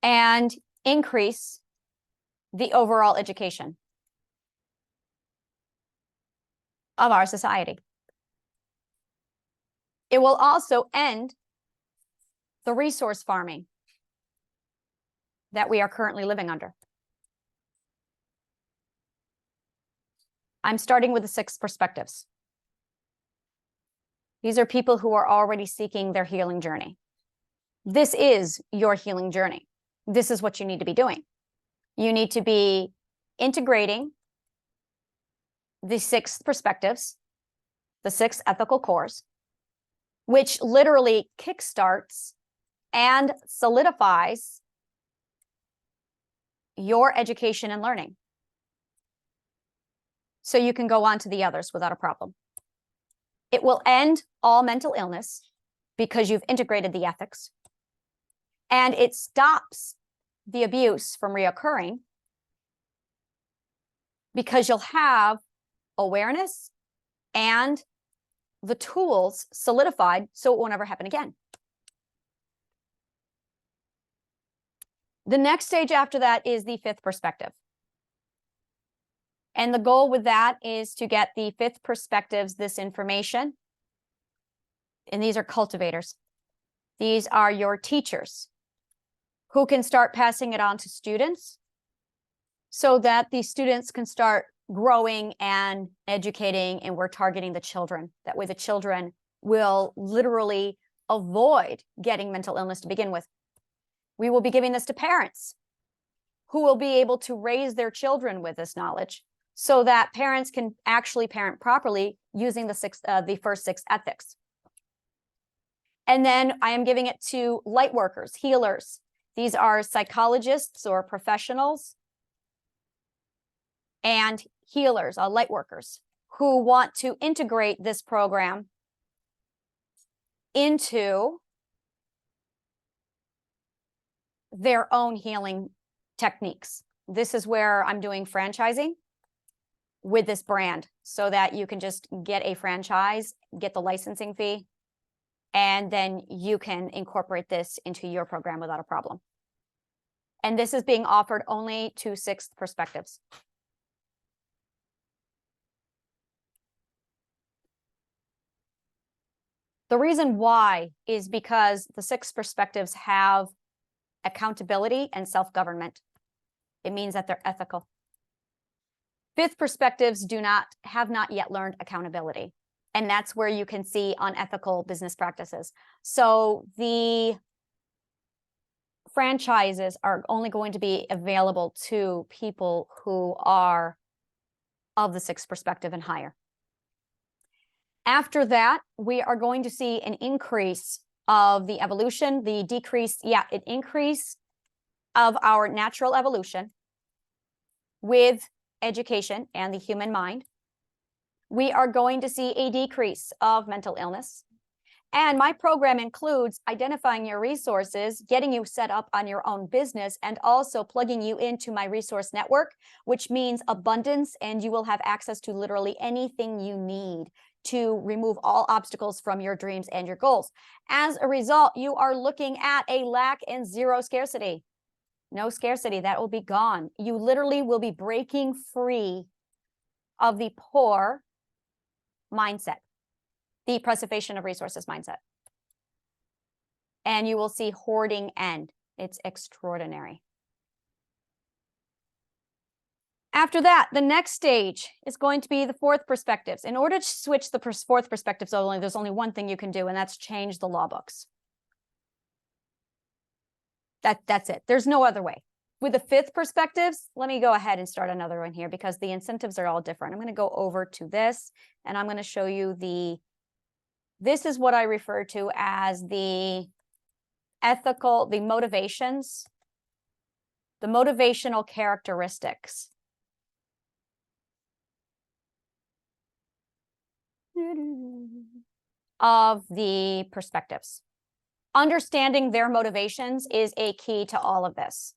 A: and increase the overall education of our society. It will also end the resource farming that we are currently living under. I'm starting with the 6 perspectives. These are people who are already seeking their healing journey. This is your healing journey. This is what you need to be doing. You need to be integrating the 6 perspectives, the 6 ethical cores, which literally kickstarts and solidifies your education and learning. So you can go on to the others without a problem. It will end all mental illness because you've integrated the ethics, and it stops the abuse from reoccurring because you'll have awareness and the tools solidified so it won't ever happen again. The next stage after that is the 5th perspective. And the goal with that is to get the 5th perspectives, this information. And these are cultivators. These are your teachers who can start passing it on to students so that the students can start growing and educating, and we're targeting the children. That way the children will literally avoid getting mental illness to begin with. We will be giving this to parents who will be able to raise their children with this knowledge so that parents can actually parent properly using the first 6 ethics. And then I am giving it to light workers, healers. These are psychologists or professionals and healers, light workers, who want to integrate this program into their own healing techniques. This is where I'm doing franchising with this brand so that you can just get a franchise, get the licensing fee, and then you can incorporate this into your program without a problem. And this is being offered only to 6 perspectives. The reason why is because the 6 perspectives have accountability, and self-government. It means that they're ethical. Fifth perspectives have not yet learned accountability. And that's where you can see unethical business practices. So the franchises are only going to be available to people who are of the sixth perspective and higher. After that, we are going to see an increase of the evolution, the decrease, an increase of our natural evolution with education and the human mind. We are going to see a decrease of mental illness. And my program includes identifying your resources, getting you set up on your own business, and also plugging you into my resource network, which means abundance, and you will have access to literally anything you need to remove all obstacles from your dreams and your goals. As a result, you are looking at a lack and zero scarcity. No scarcity, that will be gone. You literally will be breaking free of the poor mindset, the preservation of resources mindset. And you will see hoarding end. It's extraordinary. After that, the next stage is going to be the fourth perspectives. In order to switch the fourth perspectives, there's only one thing you can do, and that's change the law books. That's it. There's no other way. With the fifth perspectives, let me go ahead and start another one here because the incentives are all different. I'm going to go over to this, and I'm going to show you this is what I refer to as the motivations, the motivational characteristics of the perspectives. Understanding their motivations is a key to all of this.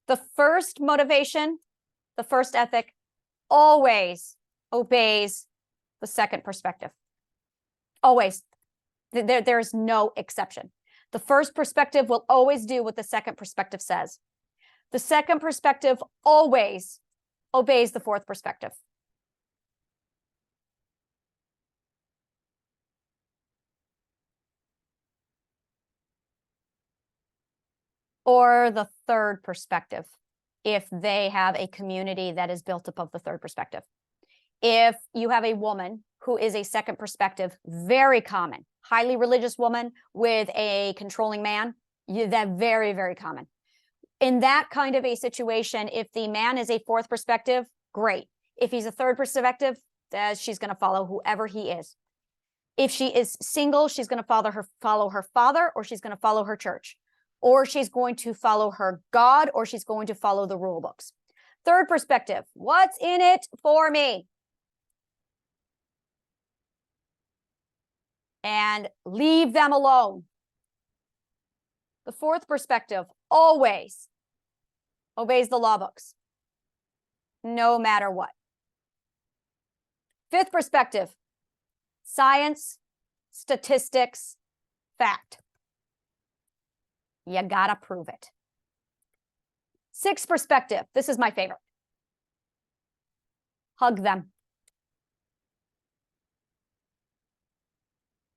A: The first motivation, the first ethic, always obeys the second perspective. Always. There's no exception. The first perspective will always do what the second perspective says. The second perspective always obeys the fourth perspective. Or the third perspective, if they have a community that is built up of the third perspective. If you have a woman who is a second perspective, very common, highly religious woman with a controlling man, that very, very common. In that kind of a situation, if the man is a fourth perspective, great. If he's a third perspective, she's going to follow whoever he is. If she is single, she's going to follow her father, or she's going to follow her church, or she's going to follow her God, or she's going to follow the rule books. Third perspective, what's in it for me? And leave them alone. The fourth perspective always obeys the law books, no matter what. Fifth perspective, science, statistics, fact. You gotta prove it. Sixth perspective, this is my favorite. Hug them.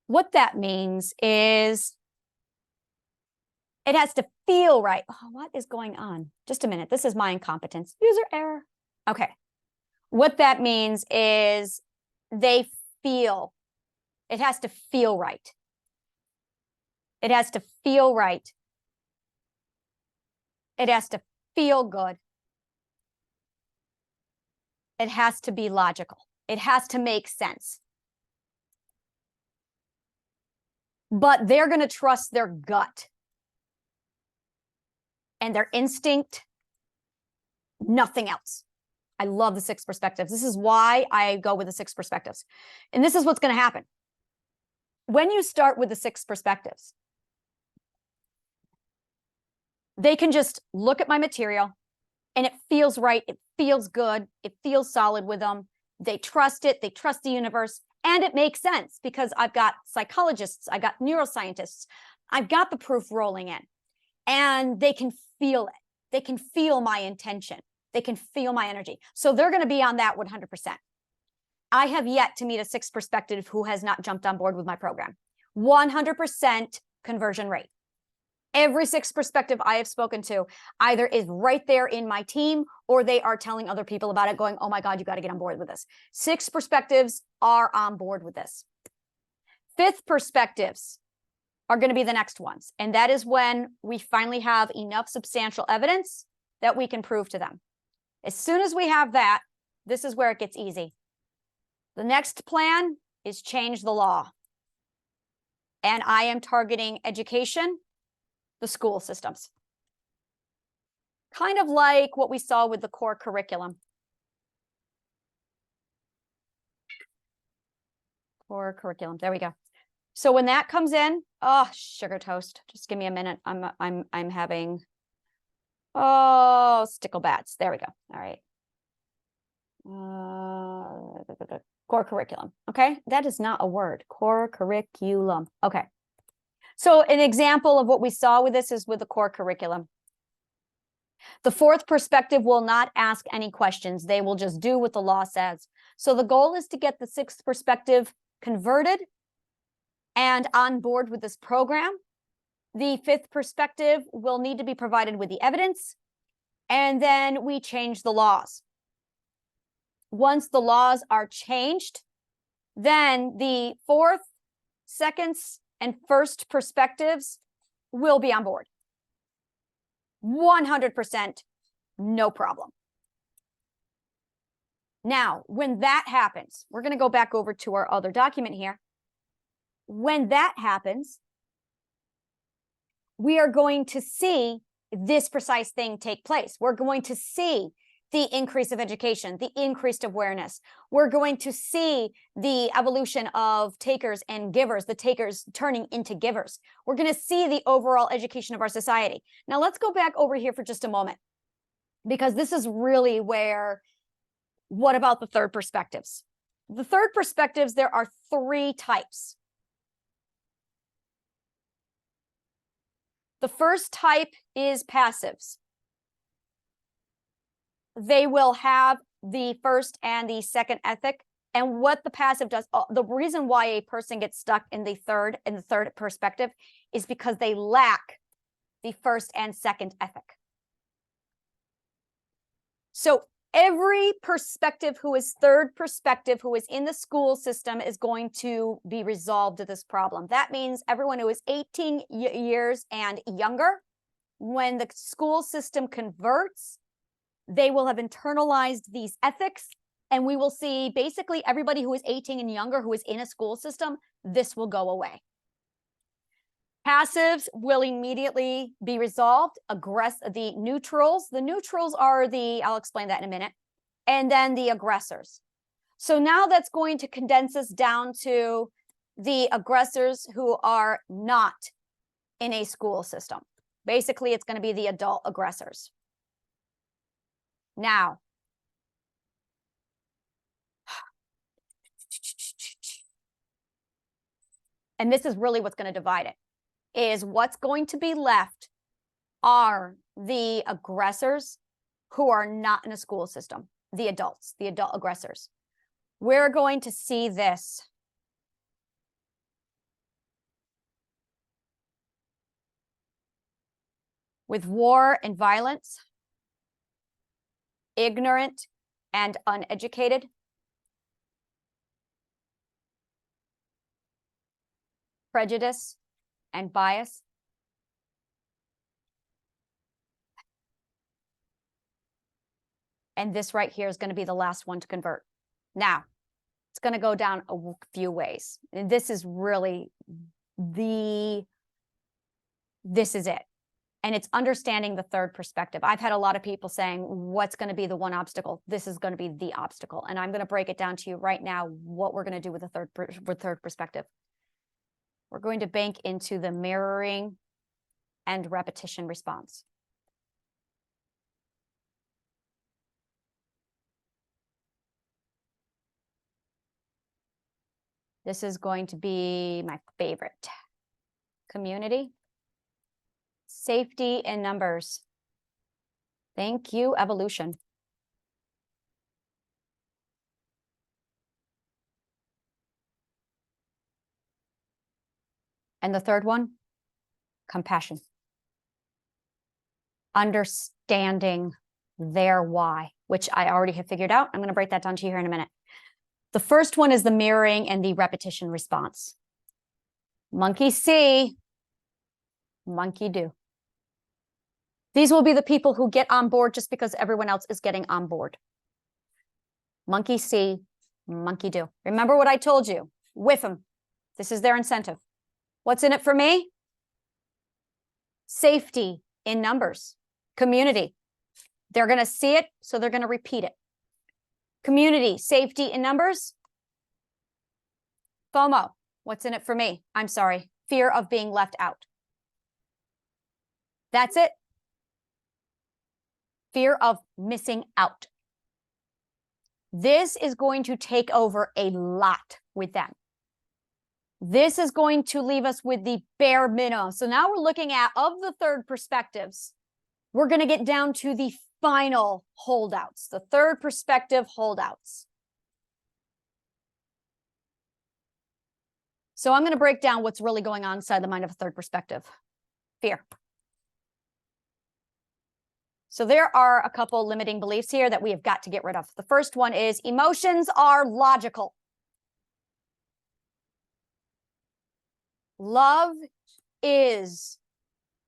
A: What that means is it has to feel right. Oh, what is going on? Just a minute. This is my incompetence. User error. Okay. What that means is they feel. It has to feel right. It has to feel right. It has to feel good. It has to be logical. It has to make sense. But they're going to trust their gut and their instinct, nothing else. I love the six perspectives. This is why I go with the six perspectives. And this is what's going to happen. When you start with the six perspectives, they can just look at my material and it feels right. It feels good. It feels solid with them. They trust it. They trust the universe. And it makes sense because I've got psychologists, I've got neuroscientists, I've got the proof rolling in, and they can feel it. They can feel my intention. They can feel my energy. So they're going to be on that 100%. I have yet to meet a sixth perspective who has not jumped on board with my program. 100% conversion rate. Every sixth perspective I have spoken to either is right there in my team or they are telling other people about it, going, oh my God, you got to get on board with this. Six perspectives are on board with this. Fifth perspectives are going to be the next ones. And that is when we finally have enough substantial evidence that we can prove to them. As soon as we have that, this is where it gets easy. The next plan is change the law. And I am targeting education, the school systems. Kind of like what we saw with the core curriculum. Core curriculum, there we go. So when that comes in, oh, sugar toast, just give me a minute. I'm having, oh, sticklebats. There we go. All right. Core curriculum. Okay. That is not a word. Core curriculum. Okay. So an example of what we saw with this is with the core curriculum. The fourth perspective will not ask any questions. They will just do what the law says. So the goal is to get the sixth perspective converted and on board with this program. The fifth perspective will need to be provided with the evidence, and then we change the laws. Once the laws are changed, then the fourth, second, and first perspectives will be on board. 100%, no problem. Now, when that happens, we're going to go back over to our other document here. When that happens, we are going to see this precise thing take place. We're going to see the increase of education, the increased awareness. We're going to see the evolution of takers and givers, the takers turning into givers. We're going to see the overall education of our society. Now, let's go back over here for just a moment, because this is really where, what about the third perspectives? The third perspectives, there are three types. The first type is passives. They will have the first and the second ethic. And what the passive does, the reason why a person gets stuck in the third perspective is because they lack the first and second ethic. So every perspective who is third perspective, who is in the school system, is going to be resolved to this problem. That means everyone who is 18 years and younger, when the school system converts, they will have internalized these ethics, and we will see basically everybody who is 18 and younger who is in a school system, this will go away. Passives will immediately be resolved. The neutrals are the, I'll explain that in a minute, and then the aggressors. So now that's going to condense us down to the aggressors who are not in a school system. Basically, it's going to be the adult aggressors. Now, and this is really what's going to divide it, is what's going to be left are the aggressors who are not in a school system, the adults, the adult aggressors. We're going to see this. With war and violence, ignorant and uneducated, prejudice and bias, and this right here is going to be the last one to convert. Now, it's going to go down a few ways. And this is really this is it. And it's understanding the third perspective. I've had a lot of people saying, what's going to be the one obstacle? This is going to be the obstacle. And I'm going to break it down to you right now, what we're going to do with the third perspective. We're going to bank into the mirroring and repetition response. This is going to be my favorite. Community. Safety in numbers. Thank you, evolution. And the third one, compassion. understanding their why, which I already have figured out. I'm going to break that down to you here in a minute. The first one is the mirroring and the repetition response. Monkey see, monkey do. These will be the people who get on board just because everyone else is getting on board. Monkey see, monkey do. Remember what I told you. Whiff them. This is their incentive. What's in it for me? Safety in numbers. Community. They're going to see it, so they're going to repeat it. Community, safety in numbers. FOMO. What's in it for me? I'm sorry. Fear of being left out. That's it. Fear of missing out. This is going to take over a lot with them. This is going to leave us with the bare minimum. So now we're looking at, of the third perspectives, we're going to get down to the final holdouts, the third perspective holdouts. So I'm going to break down what's really going on inside the mind of a third perspective. Fear. So there are a couple limiting beliefs here that we have got to get rid of. The first one is emotions are logical. Love is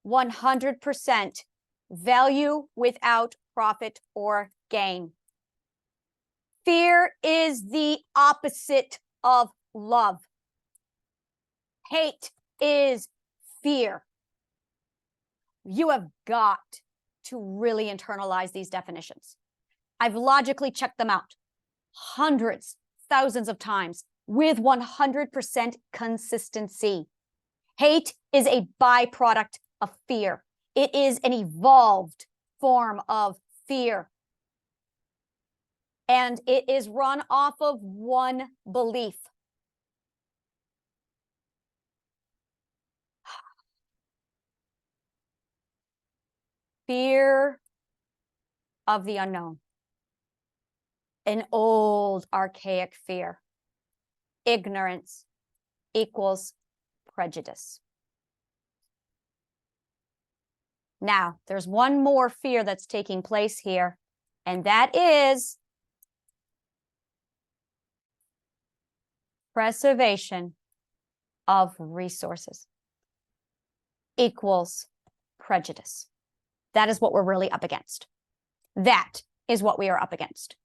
A: 100% value without profit or gain. Fear is the opposite of love. Hate is fear. You have got to really internalize these definitions. I've logically checked them out hundreds, thousands of times with 100% consistency. Hate is a byproduct of fear. It is an evolved form of fear. And it is run off of one belief. Fear of the unknown. An old, archaic fear. Ignorance equals prejudice. Now, there's one more fear that's taking place here, and that is preservation of resources equals prejudice. That is what we're really up against. That is what we are up against.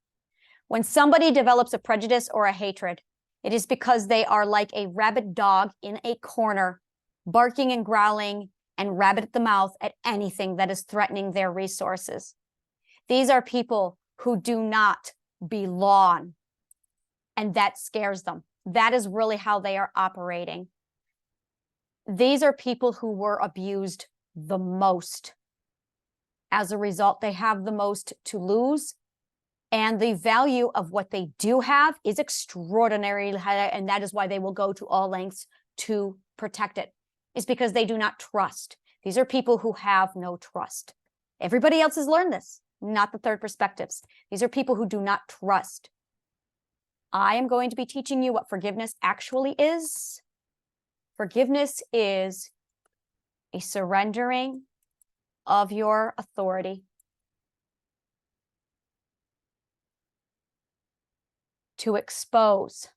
A: When somebody develops a prejudice or a hatred, it is because they are like a rabid dog in a corner, barking and growling and rabbit at the mouth at anything that is threatening their resources. These are people who do not belong, and that scares them. That is really how they are operating. These are people who were abused the most. As a result, they have the most to lose, and the value of what they do have is extraordinarily high, and that is why they will go to all lengths to protect it. It's because they do not trust. These are people who have no trust. Everybody else has learned this, not the third perspectives. These are people who do not trust. I am going to be teaching you what forgiveness actually is. Forgiveness is a surrendering of your authority to expose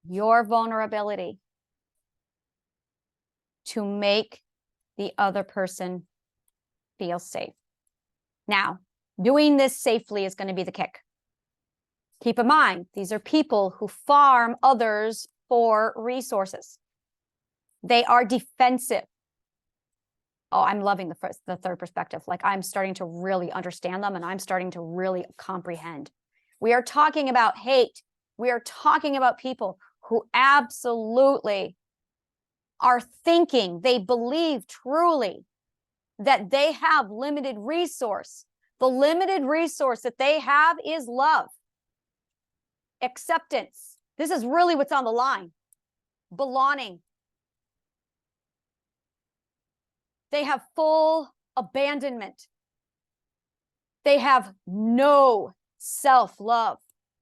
A: your vulnerability to make the other person feel safe. Now, doing this safely is going to be the kick. Keep in mind, these are people who farm others for resources. They are defensive. Oh, I'm loving the third perspective. Like, I'm starting to really understand them, and I'm starting to really comprehend. We are talking about hate. We are talking about people who absolutely are thinking, they believe truly that they have limited resource. The limited resource that they have is love, acceptance. This is really what's on the line. Belonging. They have full abandonment. They have no self-love,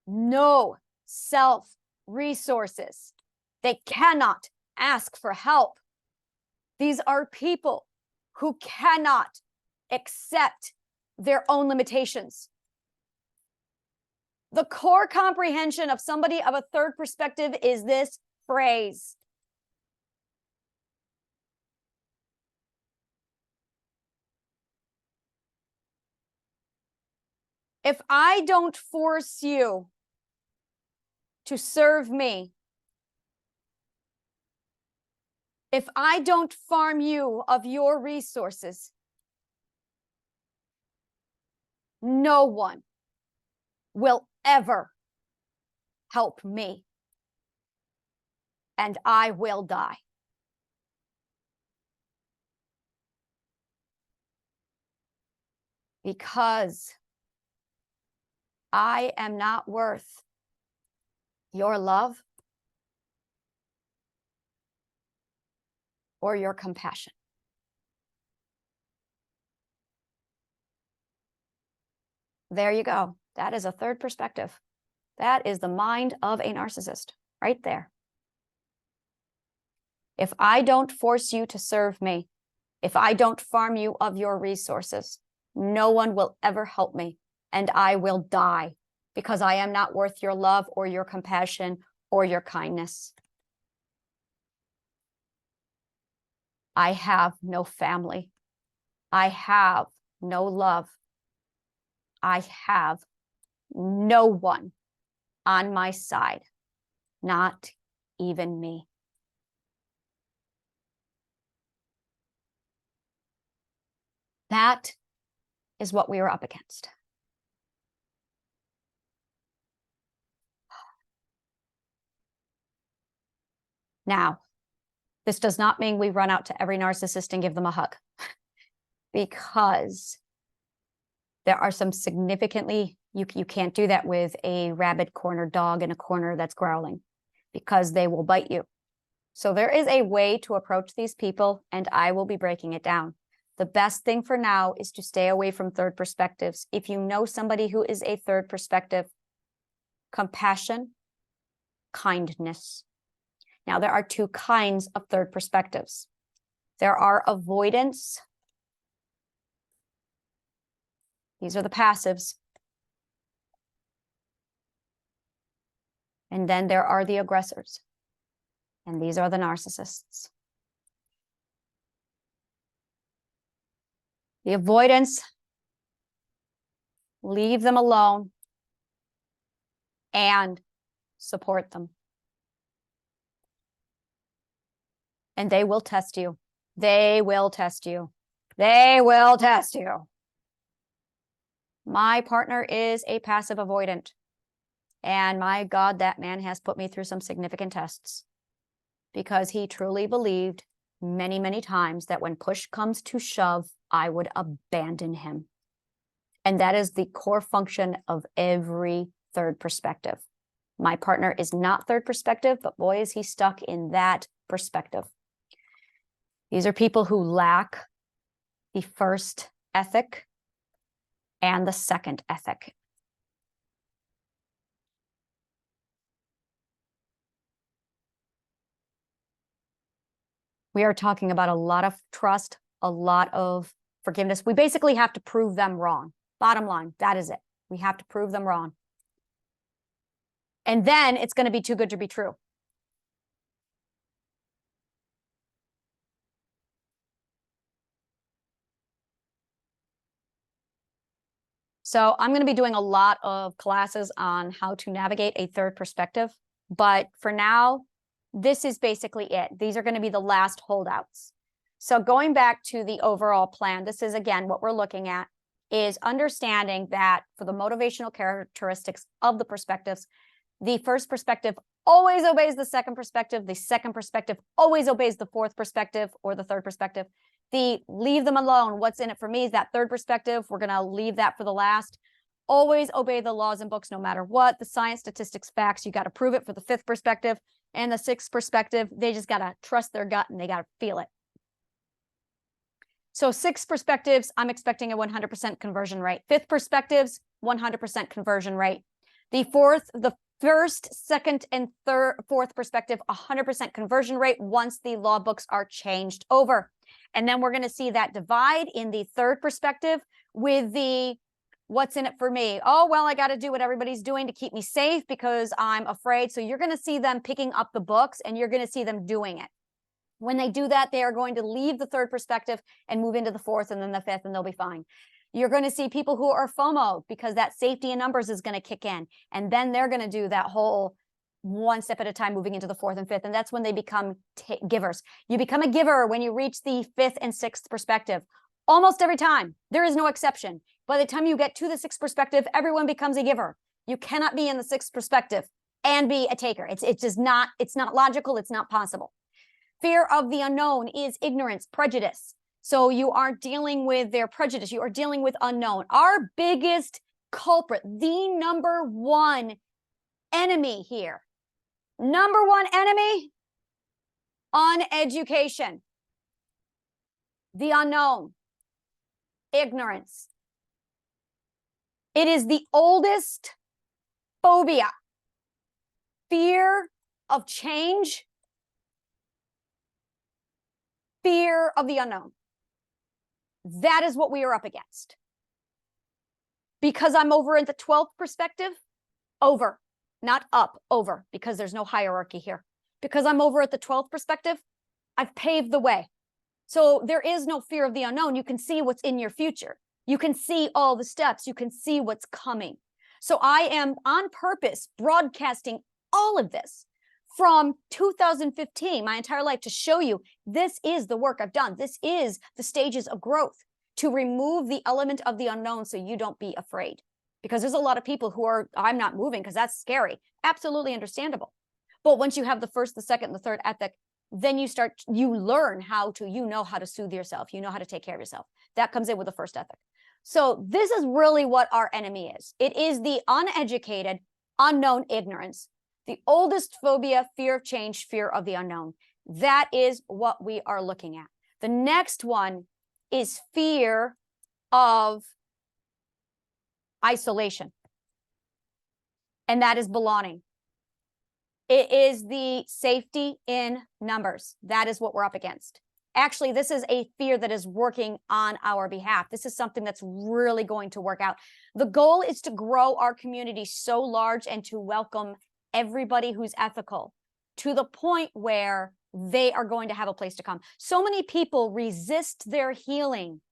A: no self-resources. They cannot ask for help. These are people who cannot accept their own limitations. The core comprehension of somebody of a third perspective is this phrase. If I don't force you to serve me, if I don't farm you of your resources, no one will ever help me, and I will die. Because I am not worth your love or your compassion. There you go. That is a third perspective. That is the mind of a narcissist right there. If I don't force you to serve me, if I don't farm you of your resources, no one will ever help me, and I will die because I am not worth your love or your compassion or your kindness. I have no family. I have no love. I have no one on my side, not even me. That is what we are up against. Now, this does not mean we run out to every narcissist and give them a hug, because there are some significantly, you can't do that with a rabid cornered dog in a corner that's growling, because they will bite you. So there is a way to approach these people, and I will be breaking it down. The best thing for now is to stay away from third perspectives. If you know somebody who is a third perspective, compassion, kindness. Now, there are two kinds of third perspectives. There are avoidance. These are the passives. And then there are the aggressors. And these are the narcissists. The avoidance, leave them alone and support them. And they will test you. They will test you. They will test you. My partner is a passive avoidant. And my God, that man has put me through some significant tests, because he truly believed many, many times that when push comes to shove, I would abandon him. And that is the core function of every third perspective. My partner is not third perspective, but boy, is he stuck in that perspective. These are people who lack the first ethic and the second ethic. We are talking about a lot of trust, a lot of forgiveness. We basically have to prove them wrong. Bottom line, that is it. We have to prove them wrong. And then it's going to be too good to be true. So I'm going to be doing a lot of classes on how to navigate a third perspective. But for now, this is basically it. These are going to be the last holdouts. So going back to the overall plan, this is, again, what we're looking at is understanding that for the motivational characteristics of the perspectives, the first perspective always obeys the second perspective. The second perspective always obeys the fourth perspective or the third perspective. The leave them alone. What's in it for me is that third perspective. We're going to leave that for the last. Always obey the laws and books no matter what. The science, statistics, facts, you got to prove it for the fifth perspective. And the sixth perspective, they just got to trust their gut and they got to feel it. So six perspectives, I'm expecting a 100% conversion rate. Fifth perspectives, 100% conversion rate. The first, second, and fourth perspective, 100% conversion rate once the law books are changed over. And then we're going to see that divide in the third perspective with the what's in it for me. Oh, well, I got to do what everybody's doing to keep me safe because I'm afraid. So you're going to see them picking up the books and you're going to see them doing it. When they do that, they are going to leave the third perspective and move into the fourth and then the fifth, and they'll be fine. You're going to see people who are FOMO because that safety in numbers is going to kick in. And then they're going to do that whole one step at a time, moving into the fourth and fifth. And that's when they become givers. You become a giver when you reach the fifth and sixth perspective. Almost every time. There is no exception. By the time you get to the sixth perspective, everyone becomes a giver. You cannot be in the sixth perspective and be a taker. It's just not, it's not logical. It's not possible. Fear of the unknown is ignorance, prejudice. So you are dealing with their prejudice. You are dealing with unknown. Our biggest culprit, the number one enemy here. Number one enemy, uneducation. The unknown, ignorance. It is the oldest phobia. Fear of change. Fear of the unknown. That is what we are up against. Because I'm over at the 12th perspective, over, not up, over, because there's no hierarchy here. Because I'm over at the 12th perspective, I've paved the way. So there is no fear of the unknown. You can see what's in your future. You can see all the steps. You can see what's coming. So I am on purpose broadcasting all of this from 2015, my entire life, to show you this is the work I've done. This is the stages of growth to remove the element of the unknown so you don't be afraid. Because there's a lot of people who are, I'm not moving because that's scary. Absolutely understandable. But once you have the first, the second, and the third ethic, then you learn how to, you know how to soothe yourself. You know how to take care of yourself. That comes in with the first ethic. So this is really what our enemy is. It is the uneducated, unknown ignorance. The oldest phobia, fear of change, fear of the unknown. That is what we are looking at. The next one is fear of isolation. And that is belonging. It is the safety in numbers. That is what we're up against. Actually, this is a fear that is working on our behalf. This is something that's really going to work out. The goal is to grow our community so large and to welcome everybody who's ethical to the point where they are going to have a place to come. So many people resist their healing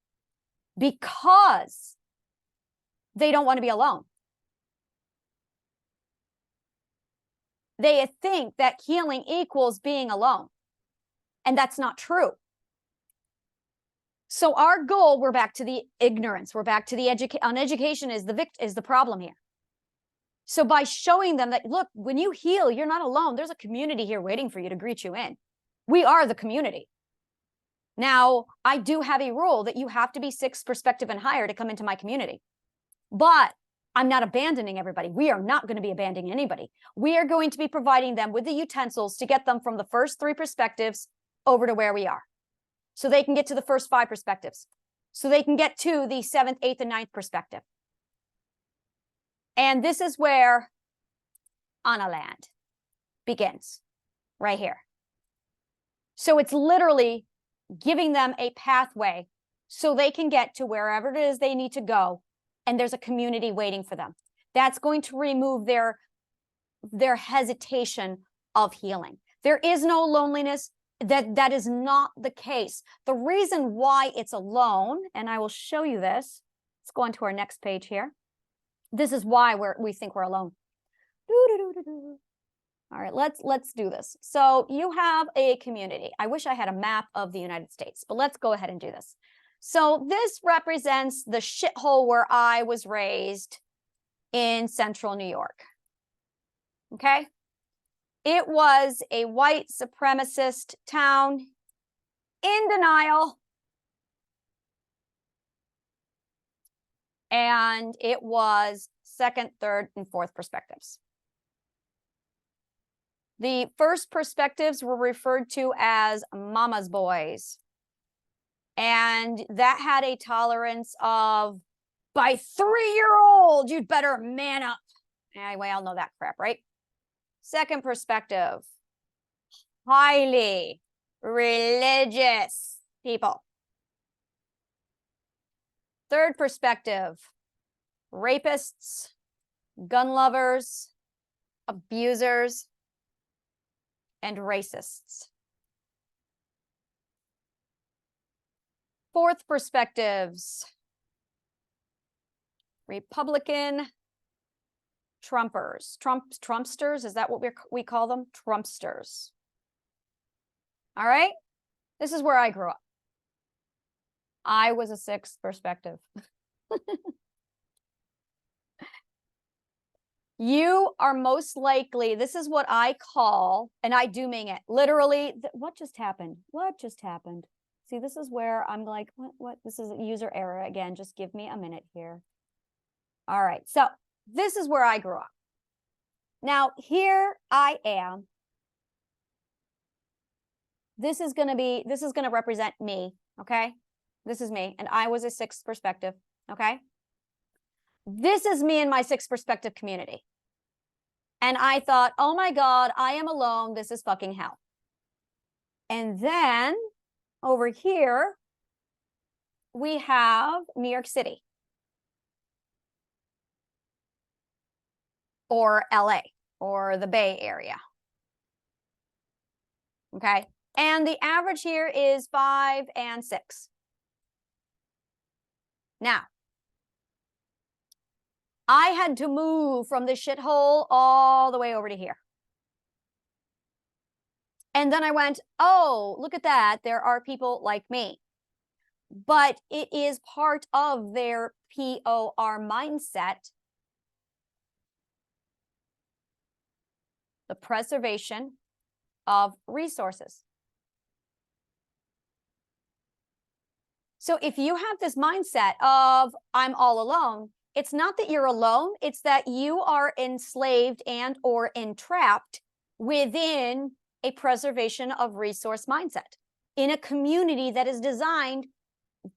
A: because they don't want to be alone. They think that healing equals being alone. And that's not true. So our goal, we're back to the ignorance. We're back to the uneducation is the problem here. So by showing them that, look, when you heal, you're not alone. There's a community here waiting for you to greet you in. We are the community. Now, I do have a rule that you have to be sixth perspective and higher to come into my community. But I'm not abandoning everybody. We are not going to be abandoning anybody. We are going to be providing them with the utensils to get them from the first three perspectives over to where we are. So they can get to the first five perspectives. So they can get to the seventh, eighth, and ninth perspective. And this is where Analand begins, right here. So it's literally giving them a pathway so they can get to wherever it is they need to go. And there's a community waiting for them. That's going to remove their hesitation of healing. There is no loneliness. That is not the case. The reason why it's alone, and I will show you this. Let's go on to our next page here. This is why we think we're alone. All right, let's do this. So you have a community. I wish I had a map of the United States, but let's go ahead and do this. So this represents the shithole where I was raised in central New York. Okay? It was a white supremacist town in denial. And it was second, third, and fourth perspectives. The first perspectives were referred to as mama's boys. And that had a tolerance of, by 3-year-old, you'd better man up. Yeah, we all know that crap, right? Second perspective, highly religious people. Third perspective, rapists, gun lovers, abusers, and racists. Fourth perspectives, Republican Trumpers. Trumpsters, is that what we call them? Trumpsters. All right, this is where I grew up. I was a sixth perspective. You are most likely, this is what I call, and I do mean it, literally, what just happened? What just happened? See, this is where I'm like, what? This is a user error again. Just give me a minute here. All right, so this is where I grew up. Now, here I am. This is going to represent me, okay? This is me, and I was a sixth perspective, okay? This is me in my sixth perspective community. And I thought, oh my God, I am alone. This is fucking hell. And then over here, we have New York City. Or LA, or the Bay Area. Okay. And the average here is 5 and 6. Now, I had to move from the shithole all the way over to here. And then I went, oh, look at that. There are people like me. But it is part of their POR mindset, the preservation of resources. So if you have this mindset of I'm all alone, it's not that you're alone, it's that you are enslaved and or entrapped within a preservation of resource mindset in a community that is designed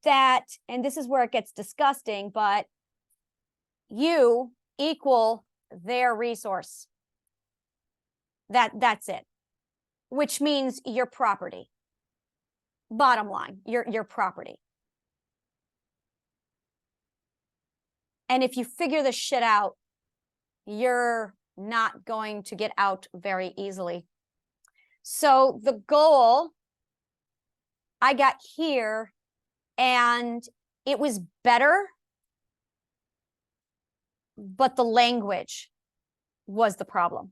A: that, and this is where it gets disgusting, but you equal their resource. That's it, which means your property. Bottom line, your property. And if you figure this shit out, you're not going to get out very easily. So the goal, I got here and it was better, but the language was the problem.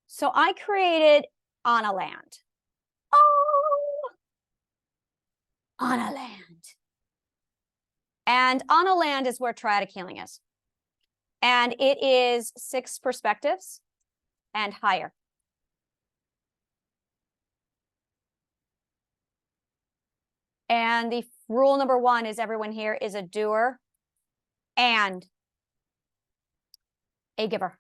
A: So I created On a Land. Oh, On a Land. And On a Land is where Triadic healing is. And it is 6 perspectives and higher. And the rule number 1 is everyone here is a doer and a giver.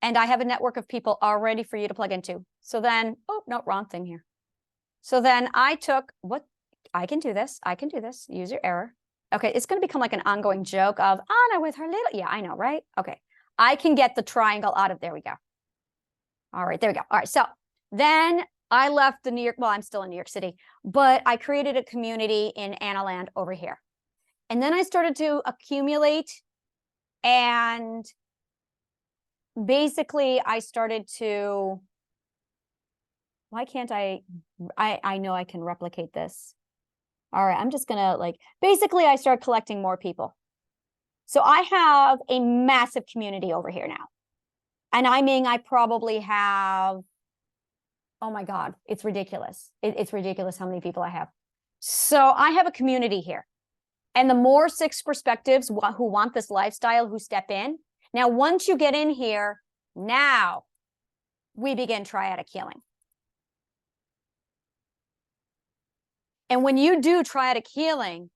A: And I have a network of people already for you to plug into. So then, oh, no, wrong thing here. So then I took, what, I can do this, use your error. Okay, it's going to become like an ongoing joke of Anna with her little, yeah, I know, right? Okay, I can get the triangle out of, there we go. All right, there we go. All right, so then I left the New York, well, I'm still in New York City, but I created a community in Anna Land over here. And then I started to accumulate, and basically I started to, why can't I know I can replicate this. All right, I'm just gonna basically I started collecting more people. So I have a massive community over here now. And I mean, I probably have, oh my God, it's ridiculous. It's ridiculous how many people I have. So I have a community here. And the more 6 perspectives who want this lifestyle, who step in. Now, once you get in here, now we begin Triadic healing. And when you do Triadic healing,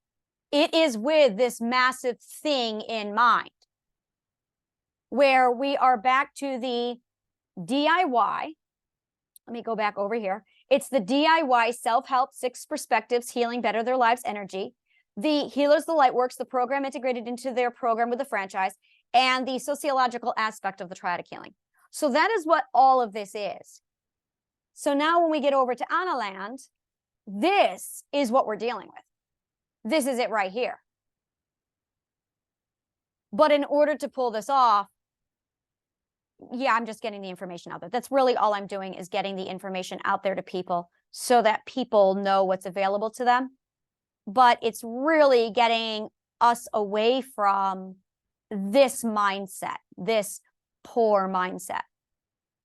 A: it is with this massive thing in mind, where we are back to the DIY. Let me go back over here. It's the DIY self-help 6 perspectives, healing better their lives energy. The Healers, the Lightworks, the program integrated into their program with the franchise, and the sociological aspect of the Triadic healing. So that is what all of this is. So now when we get over to Anna Land, this is what we're dealing with. This is it right here. But in order to pull this off, yeah, I'm just getting the information out there. That's really all I'm doing, is getting the information out there to people so that people know what's available to them. But it's really getting us away from this mindset, this poor mindset.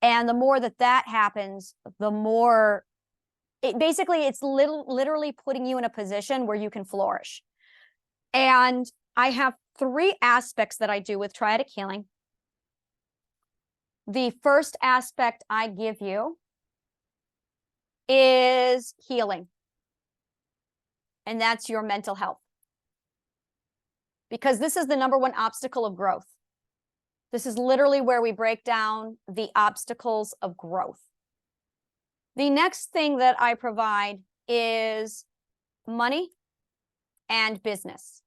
A: And the more that that happens, the more it's literally putting you in a position where you can flourish. And I have 3 aspects that I do with Triadic healing. The first aspect I give you is healing. And that's your mental health. Because this is the #1 obstacle of growth. This is literally where we break down the obstacles of growth. The next thing that I provide is money and business.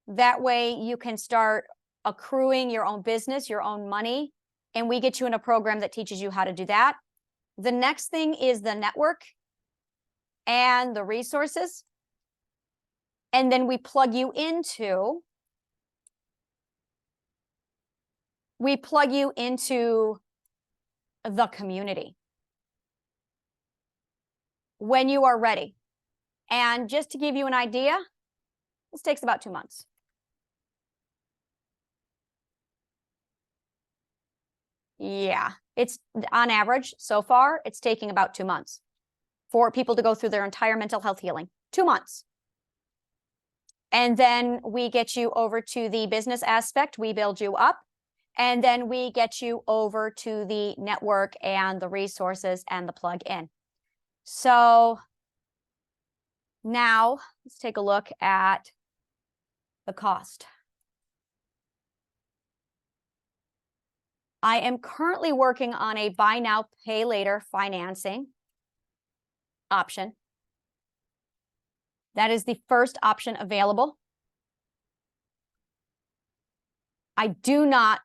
A: That way you can start accruing your own business, your own money, and we get you in a program that teaches you how to do that. The next thing is the network and the resources. And then we plug you into the community when you are ready. And just to give you an idea, this takes about 2 months. Yeah, it's on average so far, it's taking about 2 months for people to go through their entire mental health healing. 2 months. And then we get you over to the business aspect. We build you up. And then we get you over to the network and the resources and the plug-in. So now let's take a look at the cost. I am currently working on a buy now, pay later financing option. That is the first option available. I do not,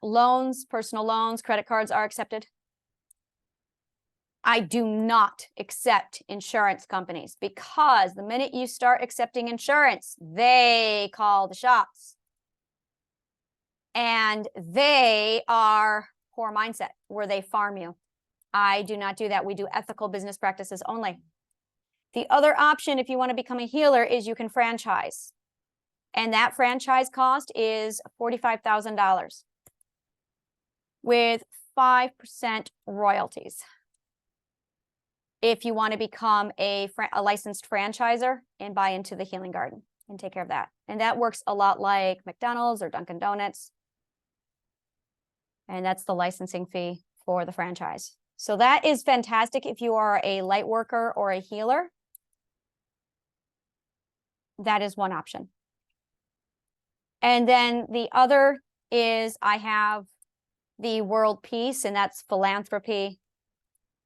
A: personal loans, credit cards are accepted. I do not accept insurance companies, because the minute you start accepting insurance, they call the shots. And they are poor mindset where they farm you. I do not do that. We do ethical business practices only. The other option, if you want to become a healer, is you can franchise. And that franchise cost is $45,000 with 5% royalties. If you want to become a licensed franchisor and buy into the Healing Garden and take care of that. And that works a lot like McDonald's or Dunkin' Donuts. And that's the licensing fee for the franchise. So that is fantastic if you are a light worker or a healer. That is one option. And then the other is I have the world peace, and that's philanthropy.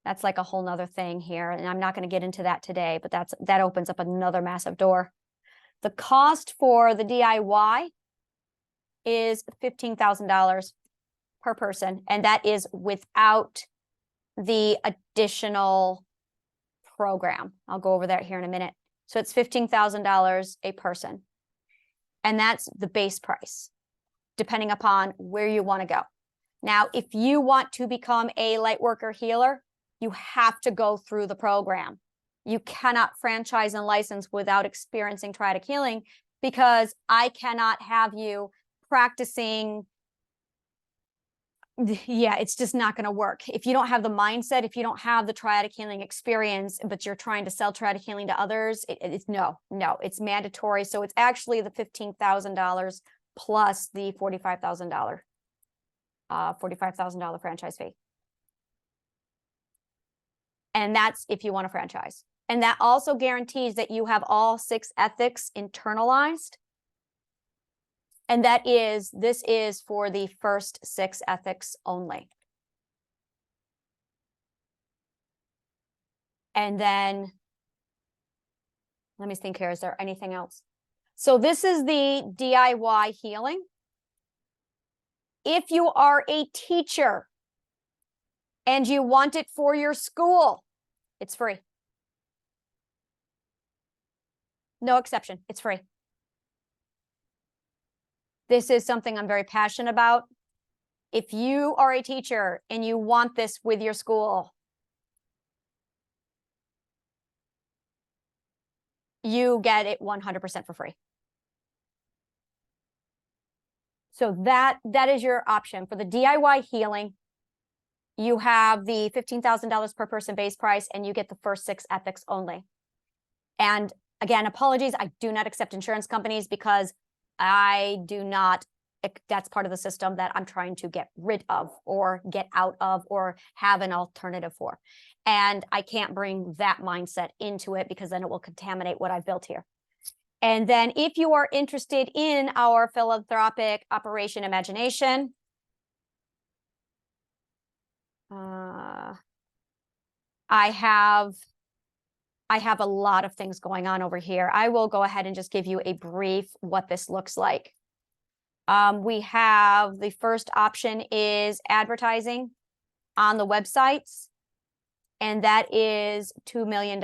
A: That's like a whole nother thing here. And I'm not going to get into that today, but that opens up another massive door. The cost for the DIY is $15,000 per person. And that is without the additional program. I'll go over that here in a minute. So it's $15,000 a person. And that's the base price, depending upon where you want to go. Now, if you want to become a light worker healer, you have to go through the program. You cannot franchise and license without experiencing Triadic healing, because I cannot have you practicing. Yeah, it's just not going to work. If you don't have the mindset, if you don't have the Triadic healing experience, but you're trying to sell Triadic healing to others, it's no, it's mandatory. So it's actually the $15,000 plus the $45,000 franchise fee. And that's if you want to franchise. And that also guarantees that you have all 6 ethics internalized. And this is for the first 6 ethics only. And then, let me think here, is there anything else? So this is the DIY healing. If you are a teacher and you want it for your school, it's free. No exception, it's free. This is something I'm very passionate about. If you are a teacher and you want this with your school, you get it 100% for free. So that is your option. For the DIY healing, you have the $15,000 per person base price, and you get the first 6 ethics only. And again, apologies, I do not accept insurance companies because I do not, that's part of the system that I'm trying to get rid of or get out of or have an alternative for. And I can't bring that mindset into it because then it will contaminate what I've built here. And then if you are interested in our philanthropic Operation Imagination, I have a lot of things going on over here. I will go ahead and just give you a brief what this looks like. We have the first option is advertising on the websites, and that is $2 million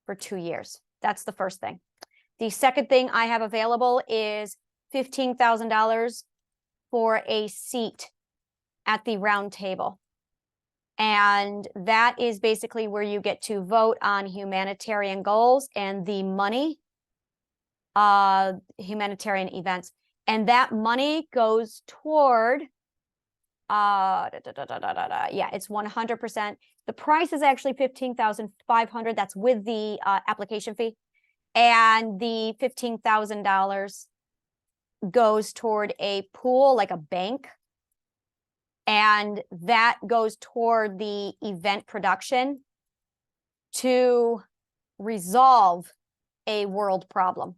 A: for 2 years. That's the first thing. The second thing I have available is $15,000 for a seat at the round table. And that is basically where you get to vote on humanitarian goals and the money, humanitarian events. And that money goes toward, yeah, it's 100%. The price is actually $15,500. That's with the application fee. And the $15,000 goes toward a pool, like a bank. And that goes toward the event production to resolve a world problem.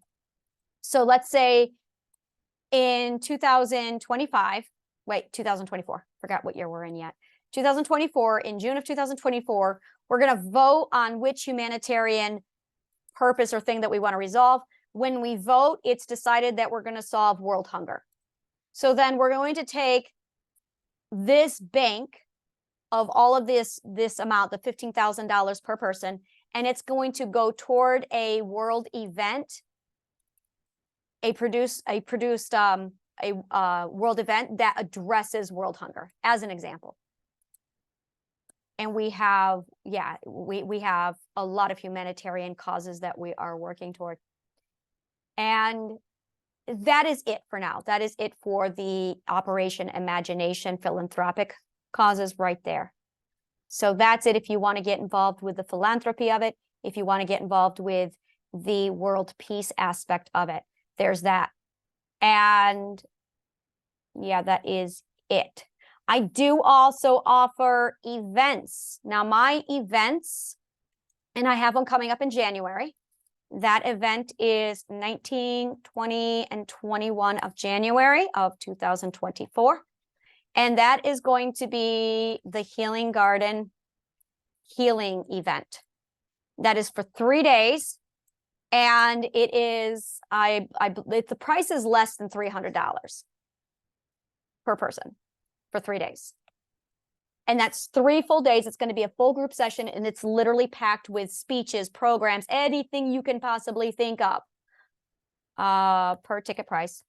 A: So let's say in 2024, forgot what year we're in yet. 2024, in June of 2024, we're going to vote on which humanitarian purpose or thing that we want to resolve. When we vote, it's decided that we're going to solve world hunger. So then we're going to take this bank of all of this amount, the $15,000 per person, and it's going to go toward a world event, a world event that addresses world hunger, as an example. And we have, yeah, we have a lot of humanitarian causes that we are working toward. And that is it for now. That is it for the Operation Imagination philanthropic causes right there. So that's it if you want to get involved with the philanthropy of it, if you want to get involved with the world peace aspect of it. There's that. And yeah, that is it. I do also offer events. Now, my events, and I have one coming up in January. That event is 19, 20, and 21 of January of 2024. And that is going to be the Healing Garden healing event. That is for 3 days. And it is, the price is less than $300 per person for 3 days. And that's 3 full days. It's going to be a full group session, and it's literally packed with speeches, programs, anything you can possibly think of per ticket price.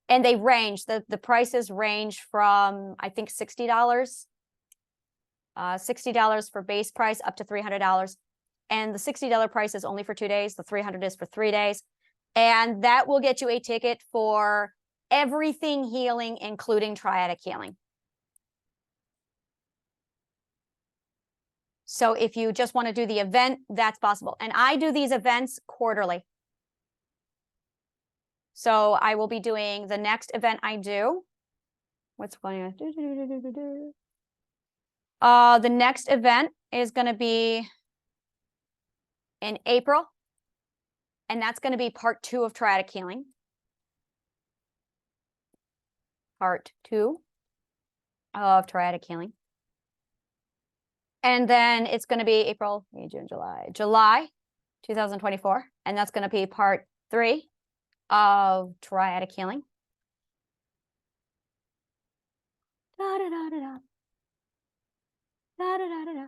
A: And they range, the prices range from, I think, $60 for base price up to $300. And the $60 price is only for 2 days. The $300 is for 3 days. And that will get you a ticket for everything healing, including triadic healing. So if you just want to do the event, that's possible. And I do these events quarterly. So I will be doing the next event I do. What's going on? The next event is going to be in April. And that's going to be part 2 of triadic healing. Part 2 of triadic healing. And then it's going to be April, May, June, July 2024. And that's going to be part 3 of triadic healing. Da, da, da, da, da. Da, da, da, da, da.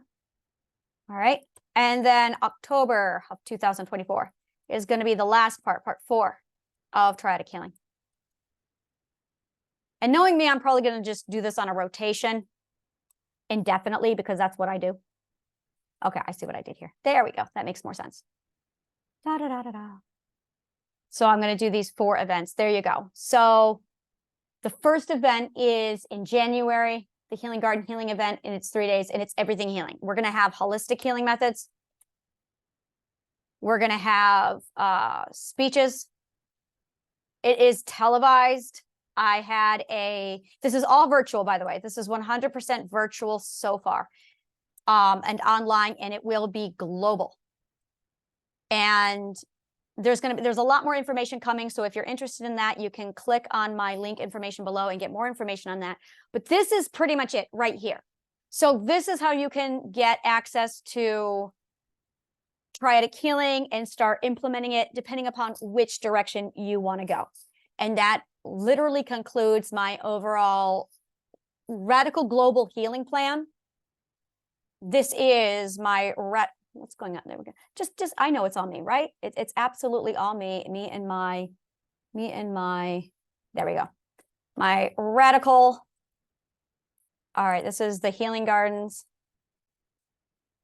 A: All right. And then October of 2024 is going to be the last part, part 4 of triadic healing. And knowing me, I'm probably going to just do this on a rotation indefinitely because that's what I do. Okay, I see what I did here. There we go. That makes more sense. Da, da, da, da, da. So I'm going to do these 4 events. There you go. So the first event is in January, the Healing Garden Healing event, and it's 3 days, and it's everything healing. We're going to have holistic healing methods. We're going to have speeches. It is televised. This is all virtual, by the way. This is 100% virtual so far, and online, and it will be global. And there's a lot more information coming. So if you're interested in that, you can click on my link information below and get more information on that. But this is pretty much it right here. So this is how you can get access to Triadic healing and start implementing it depending upon which direction you want to go. And that literally concludes my overall radical global healing plan. This is my what's going on? There we go. Just I know it's all me, right? It's absolutely all me and my, there we go. My radical. All right, this is the Healing Gardens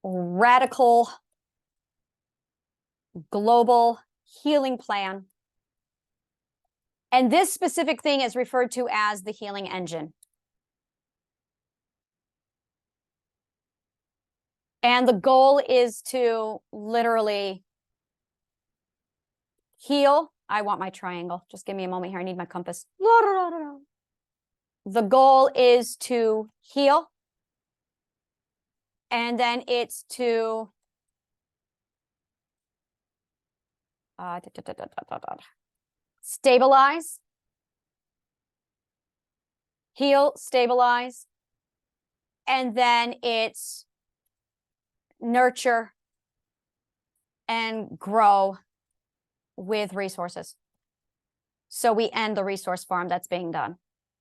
A: radical global healing plan. And this specific thing is referred to as the healing engine. And the goal is to literally heal. I want my triangle. Just give me a moment here. I need my compass. The goal is to heal. And then it's to stabilize, heal, stabilize, and then it's nurture and grow with resources. So we end the resource farm that's being done.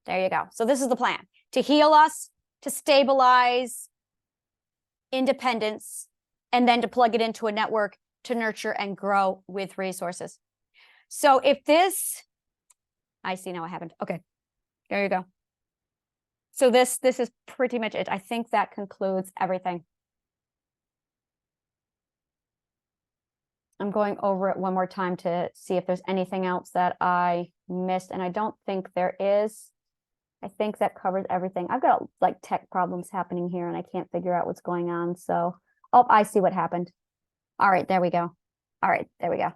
A: There you go. So this is the plan: to heal us, to stabilize independence, and then to plug it into a network to nurture and grow with resources. So if this, I see now what happened. Okay, there you go. So this is pretty much it. I think that concludes everything. I'm going over it one more time to see if there's anything else that I missed, and I don't think there is. I think that covers everything. I've got like tech problems happening here and I can't figure out what's going on. So, oh, I see what happened. All right, there we go. All right, there we go.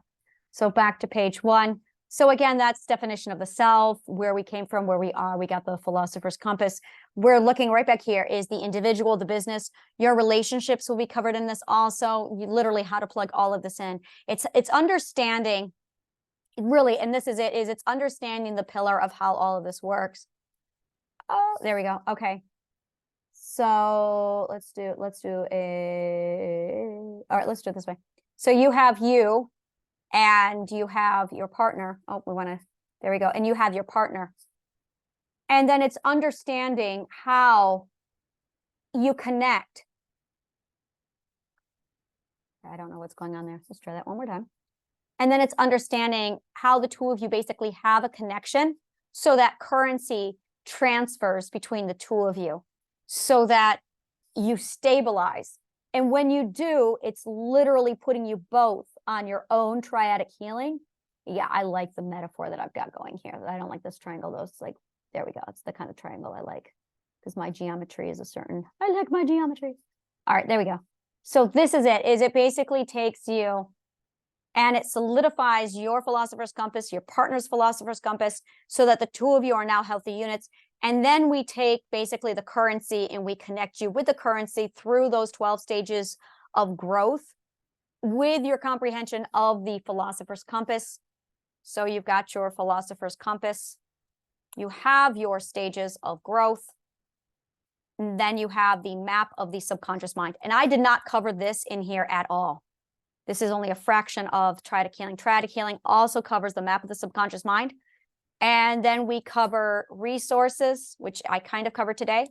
A: So back to page 1. So again, that's definition of the self, where we came from, where we are. We got the philosopher's compass. We're looking right back here is the individual, the business. Your relationships will be covered in this also. You literally how to plug all of this in. It's understanding, really, and this is it, is it's understanding the pillar of how all of this works. Oh, there we go. Okay. So let's do it this way. So you have you and you have your partner. Oh, there we go. And you have your partner. And then it's understanding how you connect. I don't know what's going on there. Let's try that one more time. And then it's understanding how the two of you basically have a connection so that currency transfers between the two of you so that you stabilize. And when you do, it's literally putting you both on your own triadic healing. Yeah, I like the metaphor that I've got going here. I don't like this triangle, though. It's like, there we go. It's the kind of triangle I like because my geometry is I like my geometry. All right, there we go. So this is it basically takes you and it solidifies your philosopher's compass, your partner's philosopher's compass, so that the two of you are now healthy units. And then we take basically the currency and we connect you with the currency through those 12 stages of growth with your comprehension of the philosopher's compass. So you've got your philosopher's compass. You have your stages of growth. And then you have the map of the subconscious mind. And I did not cover this in here at all. This is only a fraction of Triadic healing. Triadic healing also covers the map of the subconscious mind. And then we cover resources, which I kind of covered today,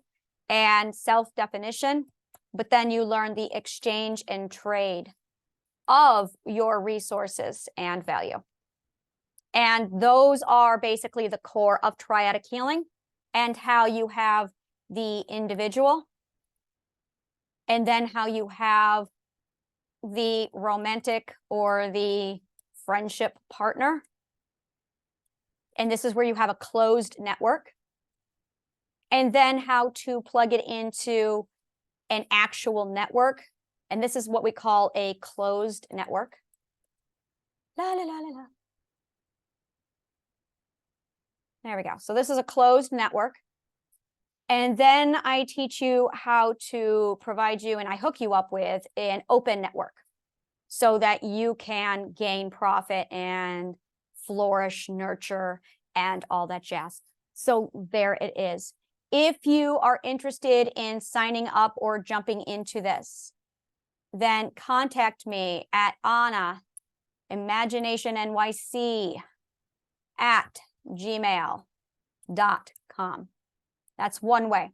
A: and self-definition. But then you learn the exchange and trade of your resources and value. And those are basically the core of Triadic healing. and how you have the individual, and then how you have the romantic or the friendship partner. And this is where you have a closed network. And then how to plug it into an actual network. And this is what we call a closed network. La, la, la, la, la. There we go. So this is a closed network. And then I teach you how to provide you, and I hook you up with an open network so that you can gain profit and flourish, nurture, and all that jazz. So there it is. If you are interested in signing up or jumping into this, then contact me at Anna, imaginationnyc@gmail.com. That's one way.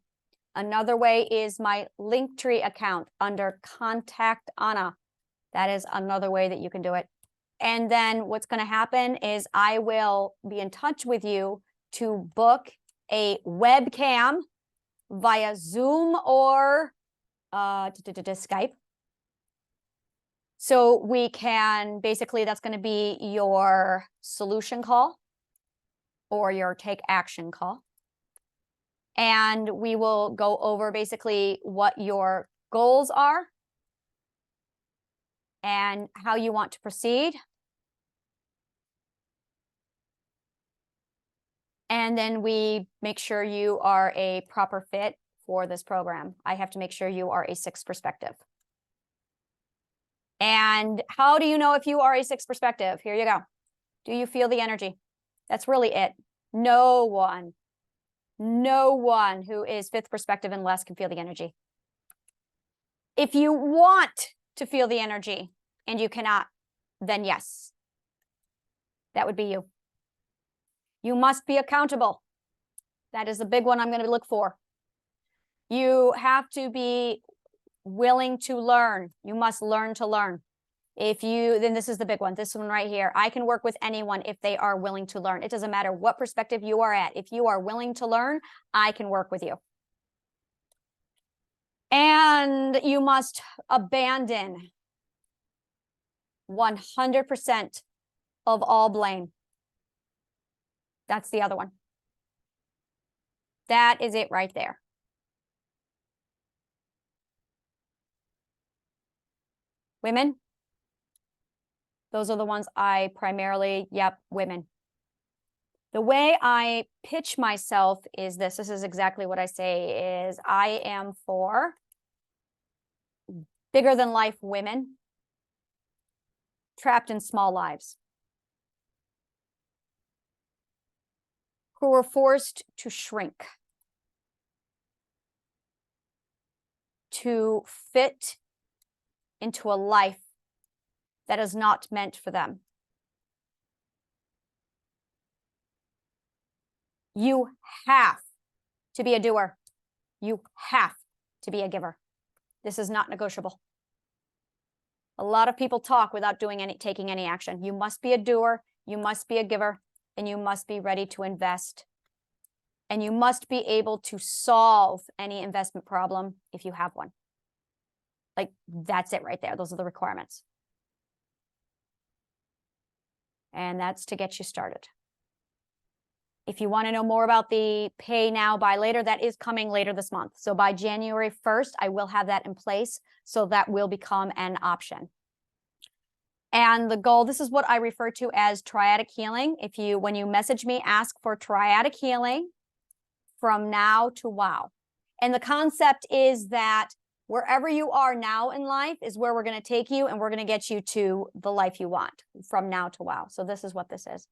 A: Another way is my Linktree account under Contact Anna. That is another way that you can do it. And then what's going to happen is I will be in touch with you to book a webcam via Zoom or Skype. So we can basically, that's going to be your solution call or your take action call. And we will go over basically what your goals are and how you want to proceed. And then we make sure you are a proper fit for this program. I have to make sure you are a 6 perspective. And how do you know if you are a 6 perspective? Here you go. Do you feel the energy? That's really it. No one who is 5th perspective and less can feel the energy. If you want to feel the energy and you cannot, then yes, that would be you. You must be accountable. That is the big one I'm going to look for. You have to be willing to learn. You must learn to learn. Then this is the big one, this one right here. I can work with anyone if they are willing to learn. It doesn't matter what perspective you are at. If you are willing to learn, I can work with you. And you must abandon 100% of all blame. That's the other one. That is it right there. Women, those are the ones I primarily, women. The way I pitch myself is this is exactly what I say is I am for bigger than life women trapped in small lives who were forced to shrink, to fit into a life that is not meant for them. You have to be a doer. You have to be a giver. This is not negotiable. A lot of people talk without taking any action. You must be a doer, you must be a giver, and you must be ready to invest. And you must be able to solve any investment problem if you have one. Like, that's it right there. Those are the requirements. And that's to get you started. If you want to know more about the pay now, buy later, that is coming later this month. So by January 1st, I will have that in place. So that will become an option. And the goal, this is what I refer to as triadic healing. When you message me, ask for triadic healing from now to wow. And the concept is that wherever you are now in life is where we're going to take you, and we're going to get you to the life you want from now to wow. So this is what this is.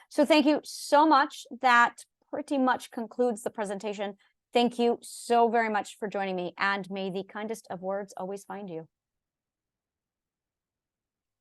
A: So thank you so much. That pretty much concludes the presentation. Thank you so very much for joining me, and may the kindest of words always find you.